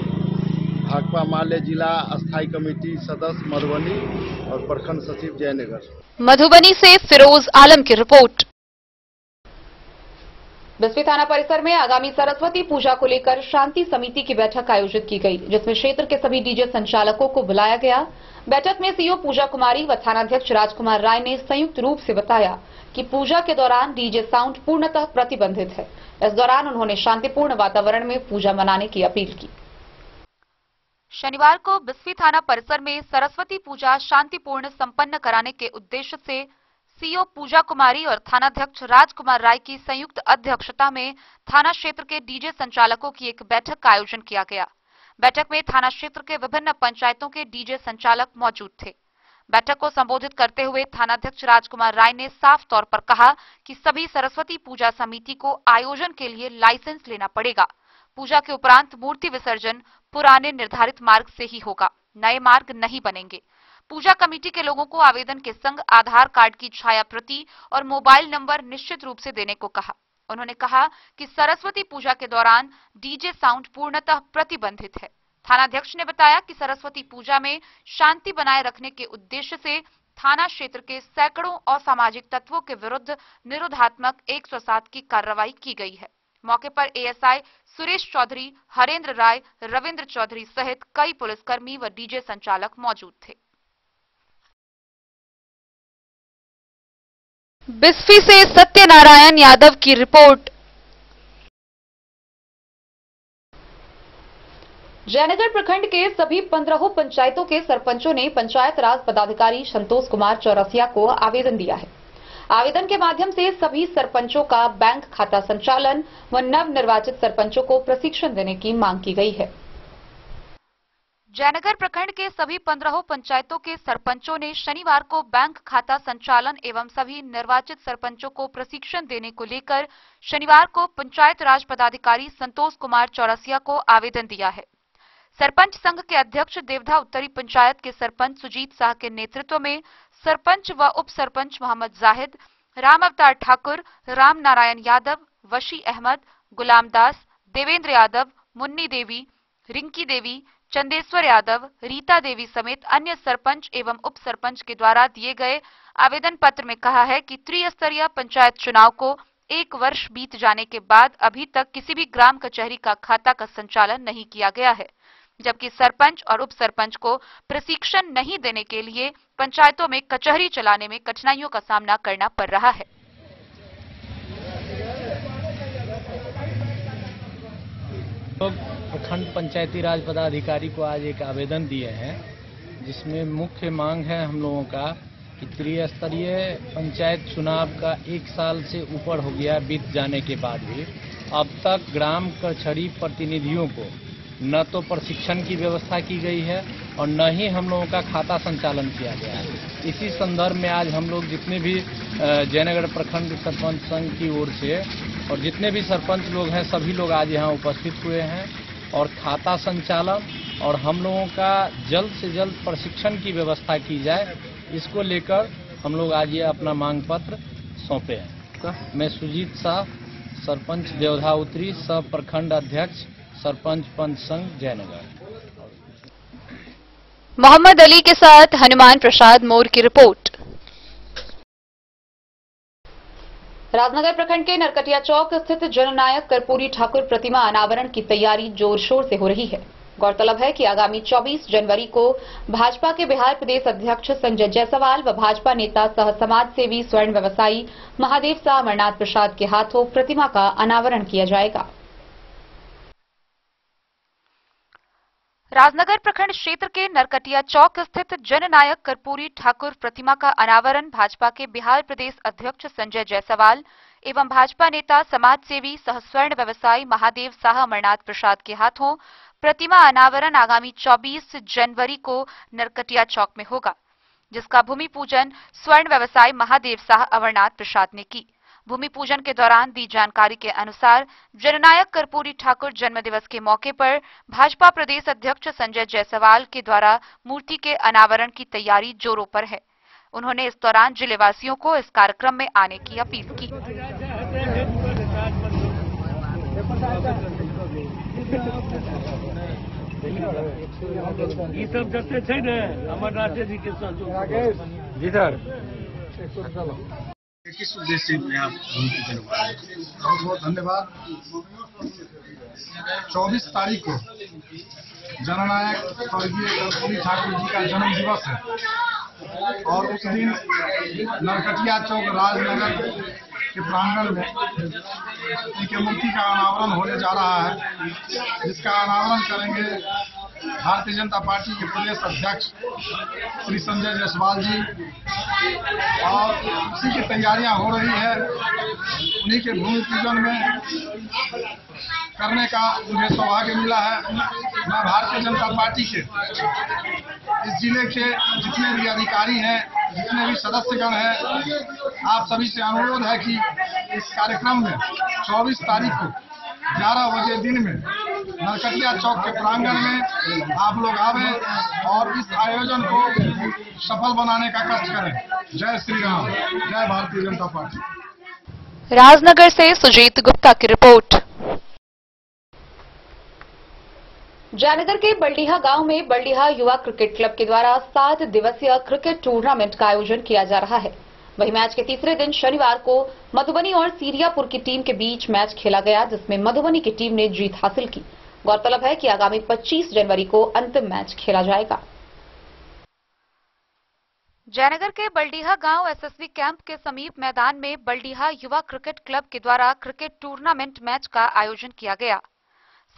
भाकपा माले जिला अस्थायी कमेटी सदस्य मधुबनी और प्रखंड सचिव जयनगर। मधुबनी से फिरोज आलम की रिपोर्ट। बिस्फी थाना परिसर में आगामी सरस्वती पूजा को लेकर शांति समिति की बैठक आयोजित की गई, जिसमें क्षेत्र के सभी डीजे संचालकों को बुलाया गया। बैठक में सीओ पूजा कुमारी व थानाध्यक्ष राजकुमार राय ने संयुक्त रूप से बताया कि पूजा के दौरान डीजे साउंड पूर्णतः प्रतिबंधित है। इस दौरान उन्होंने शांतिपूर्ण वातावरण में पूजा मनाने की अपील की। शनिवार को बिस्फी थाना परिसर में सरस्वती पूजा शांतिपूर्ण संपन्न कराने के उद्देश्य से सीओ पूजा कुमारी और थानाध्यक्ष राजकुमार राय की संयुक्त अध्यक्षता में थाना क्षेत्र के डीजे संचालकों की एक बैठक का आयोजन किया गया। बैठक में थाना क्षेत्र के विभिन्न पंचायतों के डीजे संचालक मौजूद थे। बैठक को संबोधित करते हुए थानाध्यक्ष राजकुमार राय ने साफ तौर पर कहा कि सभी सरस्वती पूजा समिति को आयोजन के लिए लाइसेंस लेना पड़ेगा। पूजा के उपरांत मूर्ति विसर्जन पुराने निर्धारित मार्ग से ही होगा, नए मार्ग नहीं बनेंगे। पूजा कमेटी के लोगों को आवेदन के संग आधार कार्ड की छाया प्रति और मोबाइल नंबर निश्चित रूप से देने को कहा। उन्होंने कहा कि सरस्वती पूजा के दौरान डीजे साउंड पूर्णतः प्रतिबंधित है। थानाध्यक्ष ने बताया कि सरस्वती पूजा में शांति बनाए रखने के उद्देश्य से थाना क्षेत्र के सैकड़ों असामाजिक तत्वों के विरुद्ध निरोधात्मक 107 की कार्रवाई की गई है। मौके पर एएसआई सुरेश चौधरी, हरेंद्र राय, रविंद्र चौधरी सहित कई पुलिसकर्मी व डीजे संचालक मौजूद थे। बिस्फी से सत्यनारायण यादव की रिपोर्ट। जयनगर प्रखंड के सभी 15 पंचायतों के सरपंचों ने पंचायत राज पदाधिकारी संतोष कुमार चौरसिया को आवेदन दिया है। आवेदन के माध्यम से सभी सरपंचों का बैंक खाता संचालन व नव निर्वाचित सरपंचों को प्रशिक्षण देने की मांग की गई है। जयनगर प्रखंड के सभी 15 पंचायतों के सरपंचों ने शनिवार को बैंक खाता संचालन एवं सभी निर्वाचित सरपंचों को प्रशिक्षण देने को लेकर शनिवार को पंचायत राज पदाधिकारी संतोष कुमार चौरसिया को आवेदन दिया है। सरपंच संघ के अध्यक्ष देवधा उत्तरी पंचायत के सरपंच सुजीत शाह के नेतृत्व में सरपंच व उप सरपंच मोहम्मद जाहिद, राम अवतार ठाकुर, राम नारायण यादव, वशी अहमद, गुलाम दास, देवेंद्र यादव, मुन्नी देवी, रिंकी देवी, चंदेश्वर यादव, रीता देवी समेत अन्य सरपंच एवं उप सरपंच के द्वारा दिए गए आवेदन पत्र में कहा है कि त्रिस्तरीय पंचायत चुनाव को 1 वर्ष बीत जाने के बाद अभी तक किसी भी ग्राम कचहरी का खाता का संचालन नहीं किया गया है, जबकि सरपंच और उप सरपंच को प्रशिक्षण नहीं देने के लिए पंचायतों में कचहरी चलाने में कठिनाइयों का सामना करना पड़ रहा है। प्रखंड पंचायती राज पदाधिकारी को आज एक आवेदन दिए हैं, जिसमें मुख्य मांग है हम लोगों का कि त्रिस्तरीय पंचायत चुनाव का 1 साल से ऊपर हो गया बीत जाने के बाद भी अब तक ग्राम कचहरी प्रतिनिधियों को न तो प्रशिक्षण की व्यवस्था की गई है और न ही हम लोगों का खाता संचालन किया गया है। इसी संदर्भ में आज हम लोग जितने भी जयनगर प्रखंड सरपंच संघ की ओर से और जितने भी सरपंच लोग हैं सभी लोग आज यहाँ उपस्थित हुए हैं और खाता संचालन और हम लोगों का जल्द से जल्द प्रशिक्षण की व्यवस्था की जाए, इसको लेकर हम लोग आज ये अपना मांग पत्र सौंपे हैं। मैं सुजीत शाह, सरपंच देवधा उत्तरी, सह प्रखंड अध्यक्ष, सरपंच पंच संघ जयनगर। मोहम्मद अली के साथ हनुमान प्रसाद मोर की रिपोर्ट। राजनगर प्रखंड के नरकटिया चौक स्थित जननायक कर्पूरी ठाकुर प्रतिमा अनावरण की तैयारी जोर शोर से हो रही है। गौरतलब है कि आगामी 24 जनवरी को भाजपा के बिहार प्रदेश अध्यक्ष संजय जायसवाल व भाजपा नेता सह समाज सेवी स्वर्ण व्यवसायी महादेव शाह अमरनाथ प्रसाद के हाथों प्रतिमा का अनावरण किया जाएगा। राजनगर प्रखंड क्षेत्र के नरकटिया चौक स्थित जननायक कर्पूरी ठाकुर प्रतिमा का अनावरण भाजपा के बिहार प्रदेश अध्यक्ष संजय जायसवाल एवं भाजपा नेता समाज सेवी सह स्वर्ण व्यवसायी महादेव शाह अमरनाथ प्रसाद के हाथों प्रतिमा अनावरण आगामी 24 जनवरी को नरकटिया चौक में होगा, जिसका भूमि पूजन स्वर्ण व्यवसायी महादेव शाह अमरनाथ प्रसाद ने की। भूमि पूजन के दौरान दी जानकारी के अनुसार जननायक कर्पूरी ठाकुर जन्मदिवस के मौके पर भाजपा प्रदेश अध्यक्ष संजय जायसवाल के द्वारा मूर्ति के अनावरण की तैयारी जोरों पर है। उन्होंने इस दौरान जिलेवासियों को इस कार्यक्रम में आने की अपील की। ये सब जते थे ने अमरनाथ जी के जी सर किस उद्देश्य में आप भूमि पूजन हुआ है? बहुत बहुत धन्यवाद। 24 तारीख को जननायक स्वर्गीय कर्पूरी ठाकुर जी का जन्म दिवस है और उस दिन नरकटिया चौक राजनगर के प्रांगण में इनके मूर्ति का अनावरण होने जा रहा है, जिसका अनावरण करेंगे भारतीय जनता पार्टी के प्रदेश अध्यक्ष श्री संजय जायसवाल जी और उसी की तैयारियां हो रही है। उन्हीं के भूमि पूजन में करने का मुझे सौभाग्य मिला है। मैं भारतीय जनता पार्टी के इस जिले के जितने भी अधिकारी हैं, जितने भी सदस्यगण हैं, आप सभी से अनुरोध है कि इस कार्यक्रम में 24 तारीख को 11 बजे दिन में नरकटिया चौक के प्रांगण में आप लोग आवे और इस आयोजन को सफल बनाने का कष्ट करें। जय श्री राम, जय भारतीय जनता पार्टी। राजनगर से सुजीत गुप्ता की रिपोर्ट। जयनगर के बल्डीहा गांव में बल्डीहा युवा क्रिकेट क्लब के द्वारा 7 दिवसीय क्रिकेट टूर्नामेंट का आयोजन किया जा रहा है। वहीं मैच के तीसरे दिन शनिवार को मधुबनी और सीरियापुर की टीम के बीच मैच खेला गया, जिसमें मधुबनी की टीम ने जीत हासिल की। गौरतलब है कि आगामी 25 जनवरी को अंतिम मैच खेला जाएगा। जयनगर के बल्डीहा गांव एसएसबी कैंप के समीप मैदान में बल्डीहा युवा क्रिकेट क्लब के द्वारा क्रिकेट टूर्नामेंट मैच का आयोजन किया गया।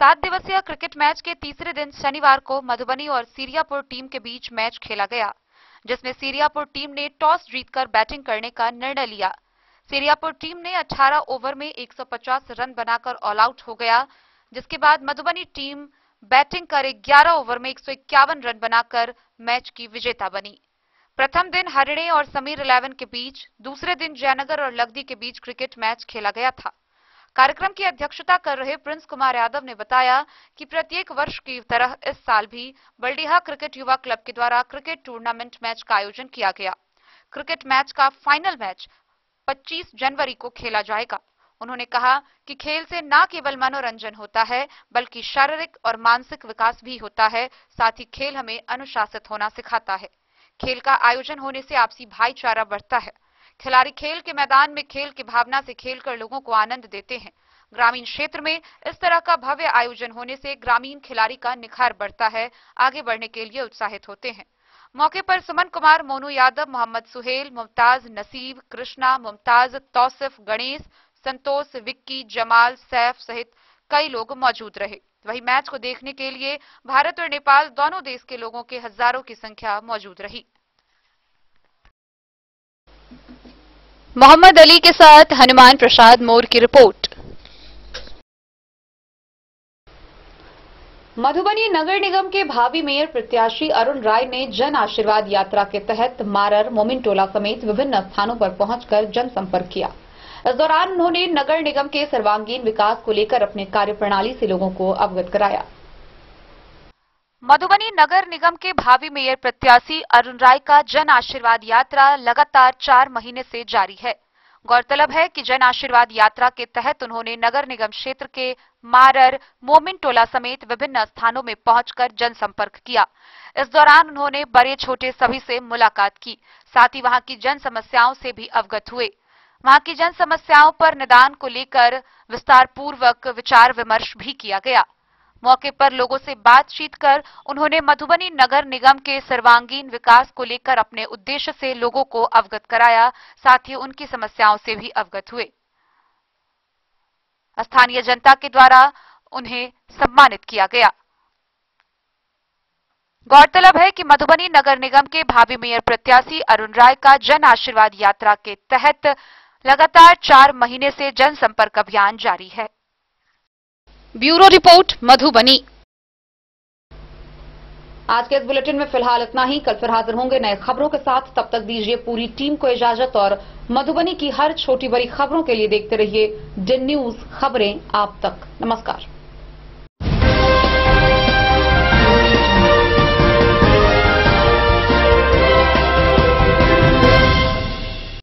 7 दिवसीय क्रिकेट मैच के तीसरे दिन शनिवार को मधुबनी और सीरियापुर टीम के बीच मैच खेला गया, जिसमें सीरियापुर टीम ने टॉस जीतकर बैटिंग करने का निर्णय लिया। सीरियापुर टीम ने 18 ओवर में 150 रन बनाकर ऑल आउट हो गया, जिसके बाद मधुबनी टीम बैटिंग कर 11 ओवर में 151 रन बनाकर मैच की विजेता बनी। प्रथम दिन हरिणे और समीर 11 के बीच, दूसरे दिन जयनगर और लगदी के बीच क्रिकेट मैच खेला गया था। कार्यक्रम की अध्यक्षता कर रहे प्रिंस कुमार यादव ने बताया कि प्रत्येक वर्ष की तरह इस साल भी बल्डीहा क्रिकेट युवा क्लब के द्वारा क्रिकेट टूर्नामेंट मैच का आयोजन किया गया। क्रिकेट मैच का फाइनल मैच 25 जनवरी को खेला जाएगा। उन्होंने कहा कि खेल से न केवल मनोरंजन होता है बल्कि शारीरिक और मानसिक विकास भी होता है। साथ ही खेल हमें अनुशासित होना सिखाता है। खेल का आयोजन होने से आपसी भाईचारा बढ़ता है। खिलाड़ी खेल के मैदान में खेल की भावना से खेलकर लोगों को आनंद देते हैं। ग्रामीण क्षेत्र में इस तरह का भव्य आयोजन होने से ग्रामीण खिलाड़ी का निखार बढ़ता है, आगे बढ़ने के लिए उत्साहित होते हैं। मौके पर सुमन कुमार, मोनू यादव, मोहम्मद सुहेल, मुमताज, नसीब, कृष्णा, मुमताज, तौसिफ, गणेश, संतोष, विक्की, जमाल, सैफ सहित कई लोग मौजूद रहे। वहीं मैच को देखने के लिए भारत और नेपाल दोनों देश के लोगों के हजारों की संख्या मौजूद रही। मोहम्मद अली के साथ हनुमान प्रसाद मोर की रिपोर्ट। मधुबनी नगर निगम के भावी मेयर प्रत्याशी अरुण राय ने जन आशीर्वाद यात्रा के तहत मारर, मोमिनटोला समेत विभिन्न स्थानों पर पहुंचकर जनसंपर्क किया। इस दौरान उन्होंने नगर निगम के सर्वांगीण विकास को लेकर अपने कार्यप्रणाली से लोगों को अवगत कराया। मधुबनी नगर निगम के भावी मेयर प्रत्याशी अरुण राय का जन आशीर्वाद यात्रा लगातार 4 महीने से जारी है। गौरतलब है कि जन आशीर्वाद यात्रा के तहत उन्होंने नगर निगम क्षेत्र के मारर, मोमिनटोला समेत विभिन्न स्थानों में पहुंचकर जनसंपर्क किया। इस दौरान उन्होंने बड़े छोटे सभी से मुलाकात की, साथ ही वहां की जन समस्याओं से भी अवगत हुए। वहां की जन समस्याओं पर निदान को लेकर विस्तार पूर्वक विचार विमर्श भी किया गया। मौके पर लोगों से बातचीत कर उन्होंने मधुबनी नगर निगम के सर्वांगीण विकास को लेकर अपने उद्देश्य से लोगों को अवगत कराया, साथ ही उनकी समस्याओं से भी अवगत हुए। स्थानीय जनता के द्वारा उन्हें सम्मानित किया गया। गौरतलब है कि मधुबनी नगर निगम के भावी मेयर प्रत्याशी अरुण राय का जन आशीर्वाद यात्रा के तहत लगातार 4 महीने से जनसंपर्क अभियान जारी है। Bureau report, Madhubani. आज के इस बुलेटिन में फिलहाल इतना ही। कल फिर हाजिर होंगे नए खबरों के साथ। तब तक दीजिए पूरी टीम को इजाजत और मधुबनी की हर छोटी बड़ी खबरों के लिए देखते रहिए DIN न्यूज, खबरें आप तक। नमस्कार।